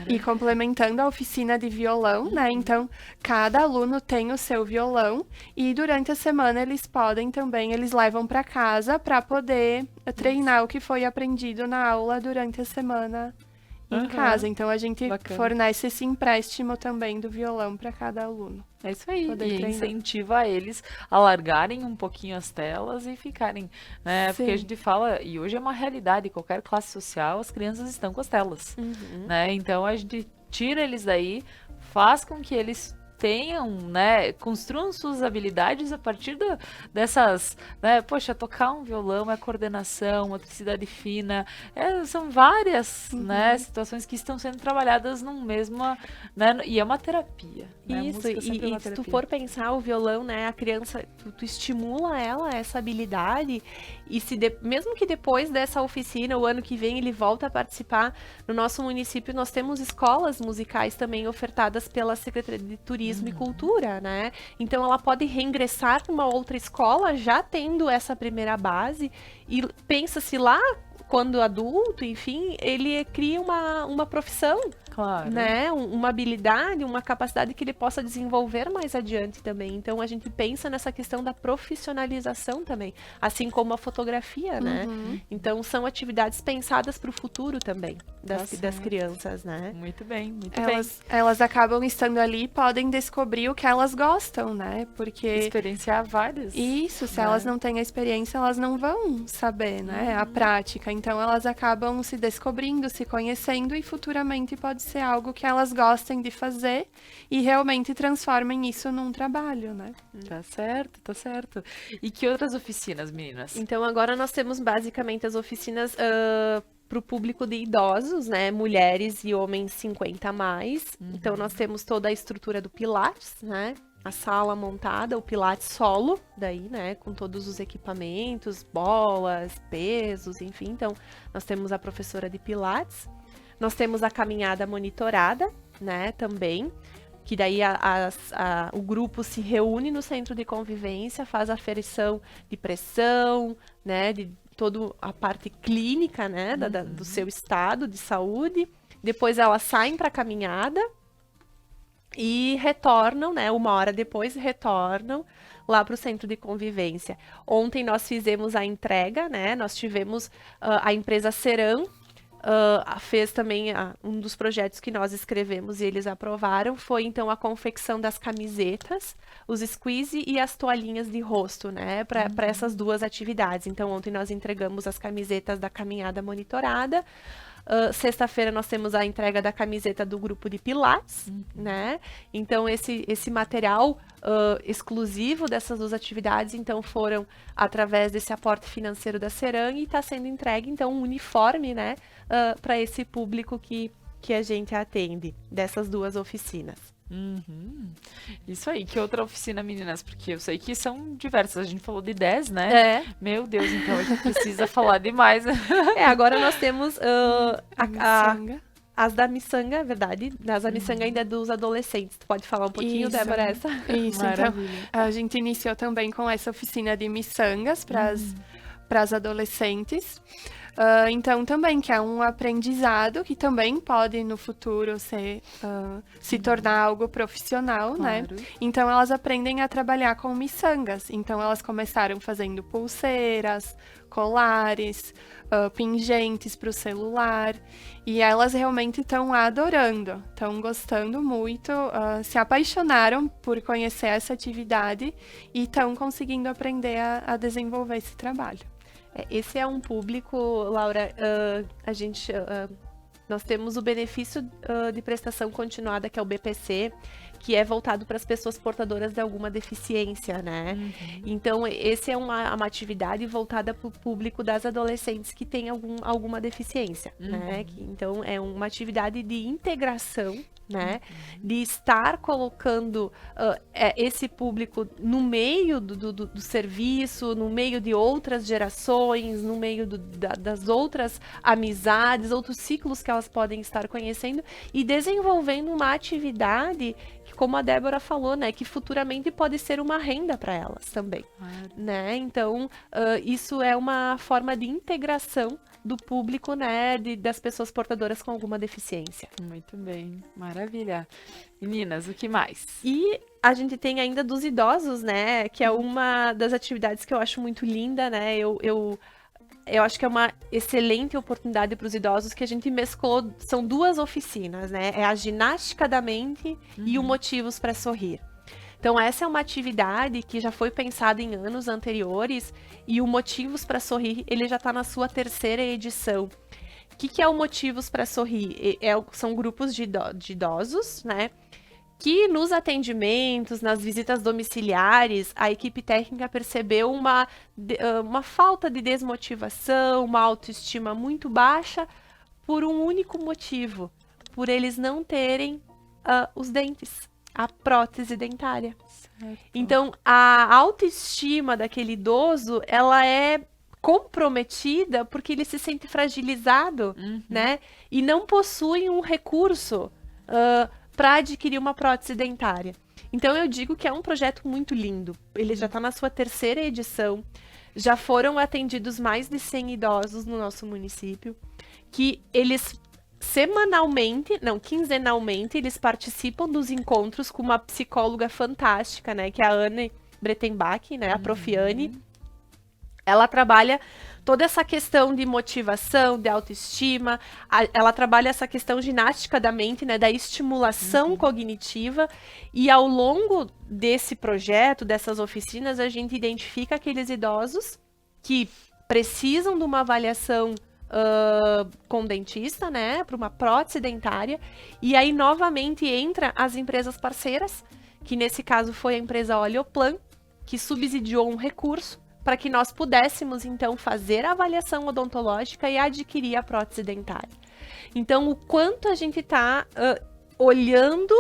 E complementando a oficina de violão, né? Então, cada aluno tem o seu violão e durante a semana eles levam para casa para poder treinar o que foi aprendido na aula durante a semana em casa. Então, a gente fornece esse empréstimo também do violão para cada aluno. É isso aí, Poder e treinar. incentiva eles a largarem um pouquinho as telas e ficarem, né? Sim. Porque a gente fala, e hoje é uma realidade, qualquer classe social, as crianças estão com as telas, né? Então, a gente tira eles daí, faz com que eles tenham, né, construam suas habilidades a partir dessas, né, poxa, tocar um violão é coordenação, motricidade fina, são várias, né, situações que estão sendo trabalhadas num mesmo, né, e é uma terapia. Né? Isso, e se tu for pensar o violão, né, a criança, tu estimula ela essa habilidade, e mesmo que depois dessa oficina, o ano que vem, ele volta a participar, no nosso município nós temos escolas musicais também ofertadas pela Secretaria de Turismo e Cultura, né? Então ela pode reingressar numa outra escola já tendo essa primeira base e pensa-se lá quando adulto, enfim, ele cria uma profissão, Claro. né? Uma habilidade, uma capacidade que ele possa desenvolver mais adiante também. Então a gente pensa nessa questão da profissionalização também, assim como a fotografia, né? Então são atividades pensadas para o futuro também das crianças, né? Muito bem, muito bem. Elas acabam estando ali e podem descobrir o que elas gostam, né? Porque Experienciar vários. isso, se né? elas não têm a experiência, elas não vão saber, né? A prática. Então elas acabam se descobrindo, se conhecendo e futuramente pode ser algo que elas gostem de fazer e realmente transformem isso num trabalho, né? Tá certo, tá certo. E que outras oficinas, meninas? Então agora nós temos basicamente as oficinas para o público de idosos, né? Mulheres e homens 50 a mais. Então nós temos toda a estrutura do Pilates, né? A sala montada, o Pilates solo, daí, né? Com todos os equipamentos, bolas, pesos, enfim. Então nós temos a professora de Pilates. Nós temos a caminhada monitorada, né? Também. Que daí o grupo se reúne no centro de convivência, faz a aferição de pressão, né? De toda a parte clínica, né? Do seu estado de saúde. Depois elas saem para a caminhada e retornam, né? 1 hora depois retornam lá para o centro de convivência. Ontem nós fizemos a entrega, né? Nós tivemos a empresa Seram, fez também um dos projetos que nós escrevemos e eles aprovaram, foi então a confecção das camisetas, os squeeze e as toalhinhas de rosto, né, para essas 2 atividades. Então ontem nós entregamos as camisetas da caminhada monitorada. Sexta-feira nós temos a entrega da camiseta do grupo de Pilates, né? Então esse material exclusivo dessas 2 atividades, então foram através desse aporte financeiro da Seram e está sendo entregue então um uniforme, né? Para esse público que a gente atende dessas 2 oficinas. Isso aí, que outra oficina, meninas? Porque eu sei que são diversas, a gente falou de 10, né? Meu Deus, então a gente precisa falar demais. Agora nós temos Miçanga. as da miçanga, é verdade. Das da miçanga ainda é dos adolescentes. Tu pode falar um pouquinho, Isso. Débora, essa? Isso, então a gente iniciou também com essa oficina de miçangas para as adolescentes. Então, também, que é um aprendizado que também pode, no futuro, se tornar algo profissional, né? Então, elas aprendem a trabalhar com miçangas. Então, elas começaram fazendo pulseiras, colares, pingentes para o celular. E elas realmente estão adorando, estão gostando muito, se apaixonaram por conhecer essa atividade e estão conseguindo aprender a desenvolver esse trabalho. Esse é um público, Laura, nós temos o benefício de prestação continuada, que é o BPC, que é voltado para as pessoas portadoras de alguma deficiência, né? Então, esse é uma atividade voltada para o público das adolescentes que têm alguma deficiência, né? Então, é uma atividade de integração, né? De estar colocando esse público no meio do serviço, no meio de outras gerações, no meio das outras amizades, outros ciclos que elas podem estar conhecendo e desenvolvendo uma atividade que, como a Débora falou, né, que futuramente pode ser uma renda para elas também, né? Então, isso é uma forma de integração do público, né, das pessoas portadoras com alguma deficiência. Muito bem, maravilha. Meninas, o que mais? E a gente tem ainda dos idosos, né, que é uma das atividades que eu acho muito linda, né, eu acho que é uma excelente oportunidade para os idosos que a gente mesclou, são 2 oficinas, né, é a ginástica da mente e o motivos para sorrir. Então, essa é uma atividade que já foi pensada em anos anteriores e o Motivos para Sorrir, ele já está na sua 3ª edição. O que é o Motivos para Sorrir? São grupos de idosos, né? Que nos atendimentos, nas visitas domiciliares, a equipe técnica percebeu uma falta de desmotivação, uma autoestima muito baixa por um único motivo, por eles não terem os dentes. A prótese dentária. Certo. Então, a autoestima daquele idoso, ela é comprometida porque ele se sente fragilizado, né? E não possui um recurso para adquirir uma prótese dentária. Então, eu digo que é um projeto muito lindo. Ele já está na sua 3ª edição. Já foram atendidos mais de 100 idosos no nosso município, que eles quinzenalmente, eles participam dos encontros com uma psicóloga fantástica, né? Que é a Anne Breitenbach, né? A Profiane. Ela trabalha toda essa questão de motivação, de autoestima, ela trabalha essa questão ginástica da mente, né, da estimulação cognitiva, e ao longo desse projeto, dessas oficinas, a gente identifica aqueles idosos que precisam de uma avaliação com dentista, né, para uma prótese dentária, e aí novamente entra as empresas parceiras, que nesse caso foi a empresa Oleoplan, que subsidiou um recurso para que nós pudéssemos, então, fazer a avaliação odontológica e adquirir a prótese dentária. Então, o quanto a gente está olhando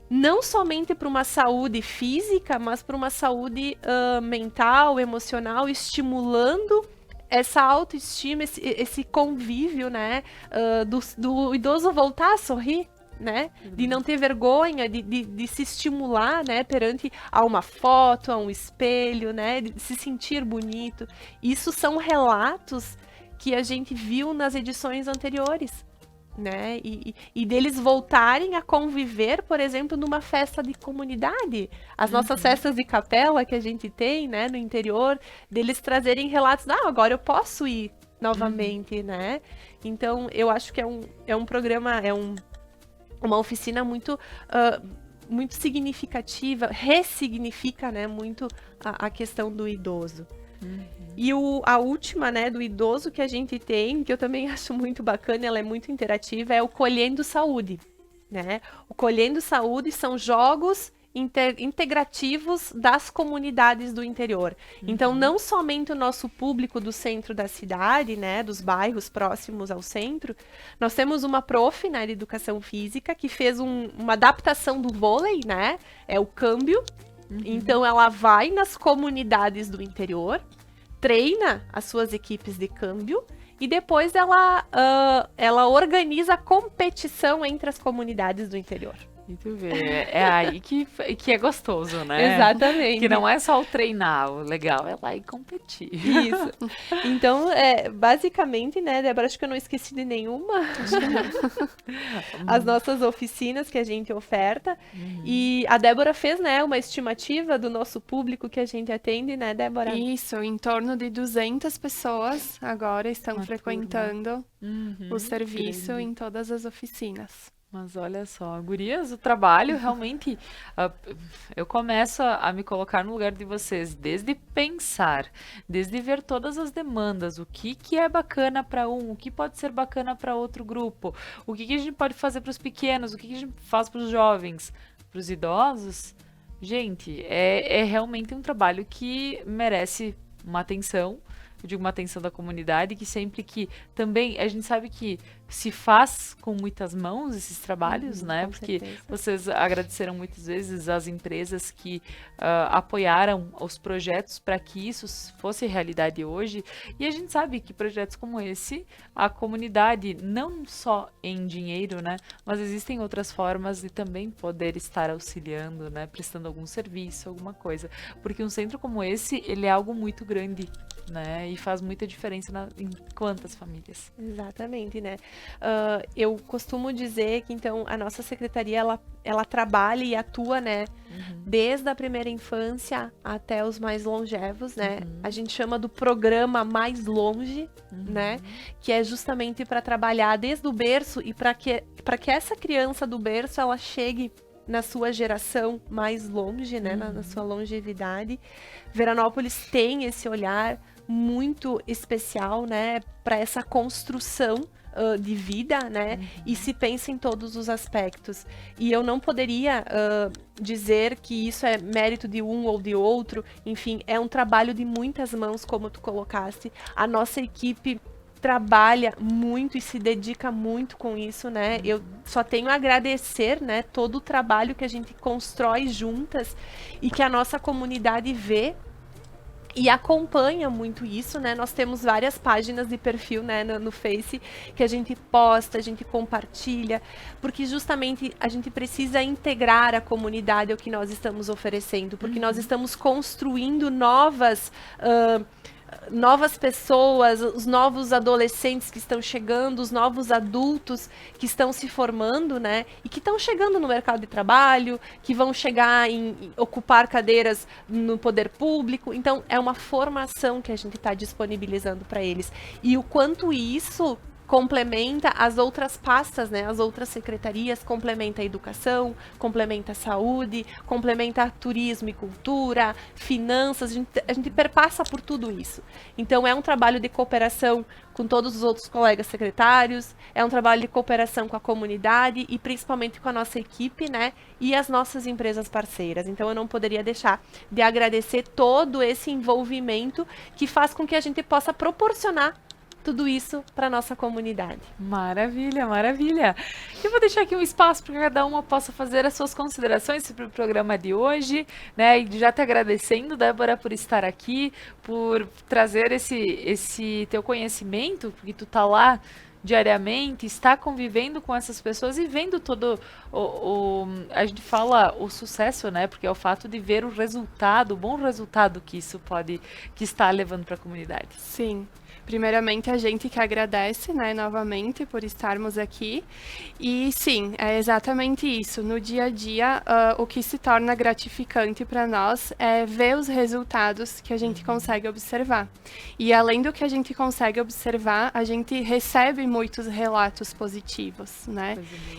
não somente para uma saúde física, mas para uma saúde mental, emocional, estimulando essa autoestima, esse convívio, né, do idoso voltar a sorrir, né? De não ter vergonha, de se estimular, né? Perante a uma foto, a um espelho, né? De se sentir bonito. Isso são relatos que a gente viu nas edições anteriores, né? E deles voltarem a conviver, por exemplo, numa festa de comunidade. As nossas festas de capela que a gente tem, né? No interior, deles trazerem relatos, agora eu posso ir novamente, né? Então, eu acho que é um programa, uma oficina muito significativa, ressignifica, né, muito a questão do idoso. E a última, né, do idoso que a gente tem, que eu também acho muito bacana, ela é muito interativa, é o Colhendo Saúde, né? O Colhendo Saúde são jogos integrativos das comunidades do interior. Então, não somente o nosso público do centro da cidade, né, dos bairros próximos ao centro, nós temos uma prof, né, de educação física que fez uma adaptação do vôlei, né, é o câmbio. Então, ela vai nas comunidades do interior, treina as suas equipes de câmbio e depois ela organiza competição entre as comunidades do interior. E tu vê, é aí que é gostoso, né? Exatamente. Que não é só o treinar, o legal é lá e competir. Isso. Então, basicamente, né, Débora, acho que eu não esqueci de nenhuma. As nossas oficinas que a gente oferta. E a Débora fez, né, uma estimativa do nosso público que a gente atende, né, Débora? Isso, em torno de 200 pessoas agora estão frequentando o serviço em todas as oficinas. Mas olha só, gurias, o trabalho realmente, eu começo a me colocar no lugar de vocês, desde pensar, desde ver todas as demandas, o que é bacana para o que pode ser bacana para outro grupo, o que a gente pode fazer para os pequenos, o que a gente faz para os jovens, para os idosos. Gente, é realmente um trabalho que merece uma atenção. Eu digo uma atenção da comunidade, que sempre que também a gente sabe que se faz com muitas mãos esses trabalhos, né? Porque vocês agradeceram muitas vezes às empresas que apoiaram os projetos para que isso fosse realidade hoje. E a gente sabe que projetos como esse, a comunidade, não só em dinheiro, né? Mas existem outras formas de também poder estar auxiliando, né? Prestando algum serviço, alguma coisa. Porque um centro como esse, ele é algo muito grande, né? E faz muita diferença em quantas famílias. Exatamente, né? Eu costumo dizer que, então, a nossa secretaria, ela trabalha e atua, né? Desde a primeira infância até os mais longevos, né? A gente chama do programa Mais Longe, né? Que é justamente para trabalhar desde o berço e para que essa criança do berço, ela chegue na sua geração mais longe, né? Na sua longevidade. Veranópolis tem esse olhar muito especial, né, para essa construção de vida, né, e se pensa em todos os aspectos. E eu não poderia dizer que isso é mérito de um ou de outro, enfim, é um trabalho de muitas mãos, como tu colocaste. A nossa equipe trabalha muito e se dedica muito com isso, né? Eu só tenho a agradecer, né, todo o trabalho que a gente constrói juntas e que a nossa comunidade vê e acompanha muito isso, né? Nós temos várias páginas de perfil, né, no Face, que a gente posta, a gente compartilha, porque justamente a gente precisa integrar a comunidade ao que nós estamos oferecendo, porque nós estamos construindo novas novas pessoas, os novos adolescentes que estão chegando, os novos adultos que estão se formando, né? E que estão chegando no mercado de trabalho, que vão chegar em ocupar cadeiras no poder público. Então, é uma formação que a gente está disponibilizando para eles. E o quanto isso complementa as outras pastas, né? As outras secretarias, complementa a educação, complementa a saúde, complementa turismo e cultura, finanças, a gente perpassa por tudo isso. Então é um trabalho de cooperação com todos os outros colegas secretários, é um trabalho de cooperação com a comunidade e principalmente com a nossa equipe, né? E as nossas empresas parceiras. Então eu não poderia deixar de agradecer todo esse envolvimento que faz com que a gente possa proporcionar tudo isso para nossa comunidade. Maravilha, maravilha. Eu vou deixar aqui um espaço para que cada uma possa fazer as suas considerações sobre o programa de hoje, né? E já te agradecendo, Débora, por estar aqui, por trazer esse teu conhecimento, porque tu tá lá diariamente, está convivendo com essas pessoas e vendo todo a gente fala o sucesso, né? Porque é o fato de ver o resultado, o bom resultado que isso que está levando para a comunidade. Sim. Primeiramente, a gente que agradece, né, novamente, por estarmos aqui. E sim, é exatamente isso. No dia a dia, o que se torna gratificante para nós é ver os resultados que a gente consegue observar. E além do que a gente consegue observar, a gente recebe muitos relatos positivos, né?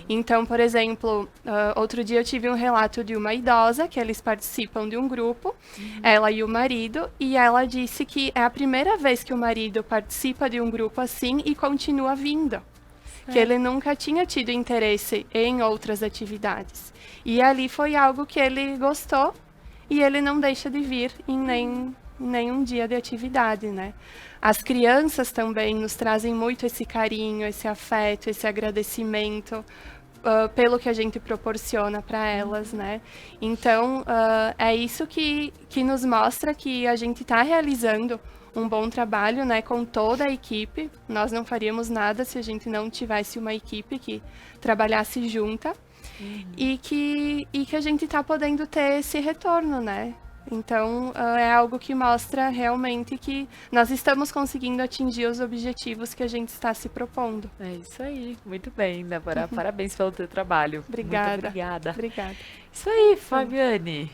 Então, por exemplo, outro dia eu tive um relato de uma idosa, que eles participam de um grupo, ela e o marido, e ela disse que é a primeira vez que o marido participa de um grupo assim e continua vindo. Que ele nunca tinha tido interesse em outras atividades. E ali foi algo que ele gostou e ele não deixa de vir em nenhum dia de atividade, né? As crianças também nos trazem muito esse carinho, esse afeto, esse agradecimento pelo que a gente proporciona para elas, né? Então, é isso que nos mostra que a gente está realizando um bom trabalho, né, com toda a equipe. Nós não faríamos nada se a gente não tivesse uma equipe que trabalhasse junta e que a gente está podendo ter esse retorno, né? Então, é algo que mostra realmente que nós estamos conseguindo atingir os objetivos que a gente está se propondo. É isso aí. Muito bem, Débora. Parabéns pelo teu trabalho. Obrigada. Muito obrigada. Obrigada. Isso aí, Fabiane.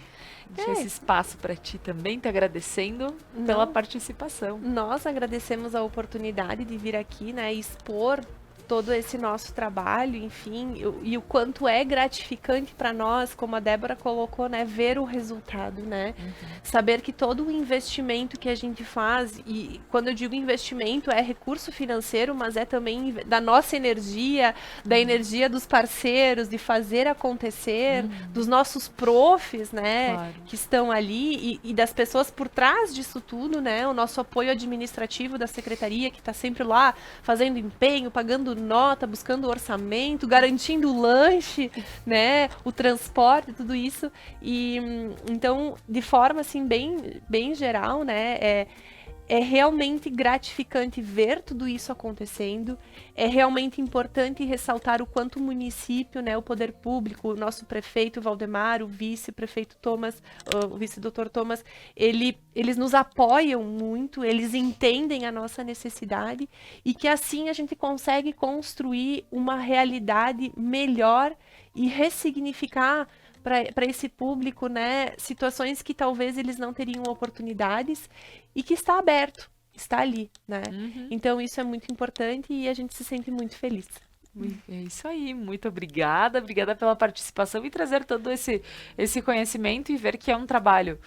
Deixa esse espaço para ti também, te agradecendo pela participação. Nós agradecemos a oportunidade de vir aqui, né, expor todo esse nosso trabalho, enfim, e o quanto é gratificante para nós, como a Débora colocou, né, ver o resultado, né? Saber que todo o investimento que a gente faz, e quando eu digo investimento é recurso financeiro, mas é também da nossa energia, da energia dos parceiros, de fazer acontecer, dos nossos profs, né, Claro. que estão ali e das pessoas por trás disso tudo, né? O nosso apoio administrativo da secretaria, que está sempre lá fazendo empenho, pagando nota, buscando orçamento, garantindo o lanche, né, o transporte, tudo isso. E então, de forma assim bem geral, né, é realmente gratificante ver tudo isso acontecendo. É realmente importante ressaltar o quanto o município, né, o poder público, o nosso prefeito Valdemar, o vice-prefeito Thomas, o vice-doutor Thomas, eles nos apoiam muito, eles entendem a nossa necessidade e que assim a gente consegue construir uma realidade melhor e ressignificar para esse público, né, situações que talvez eles não teriam oportunidades e que está aberto, está ali, né? Então isso é muito importante e a gente se sente muito feliz. É isso aí, muito obrigada. Obrigada pela participação e trazer todo esse conhecimento e ver que é um trabalho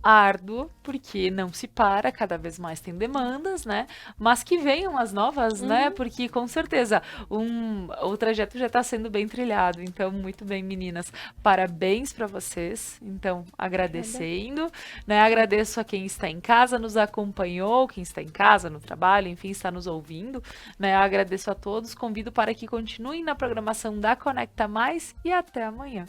árduo, porque não se para, cada vez mais tem demandas, né? Mas que venham as novas, né? Porque com certeza o trajeto já está sendo bem trilhado. Então, muito bem, meninas. Parabéns para vocês. Então, agradecendo, né? Agradeço a quem está em casa, nos acompanhou, quem está em casa, no trabalho, enfim, está nos ouvindo, né? Agradeço a todos. Convido para que continuem na programação da Conecta Mais e até amanhã.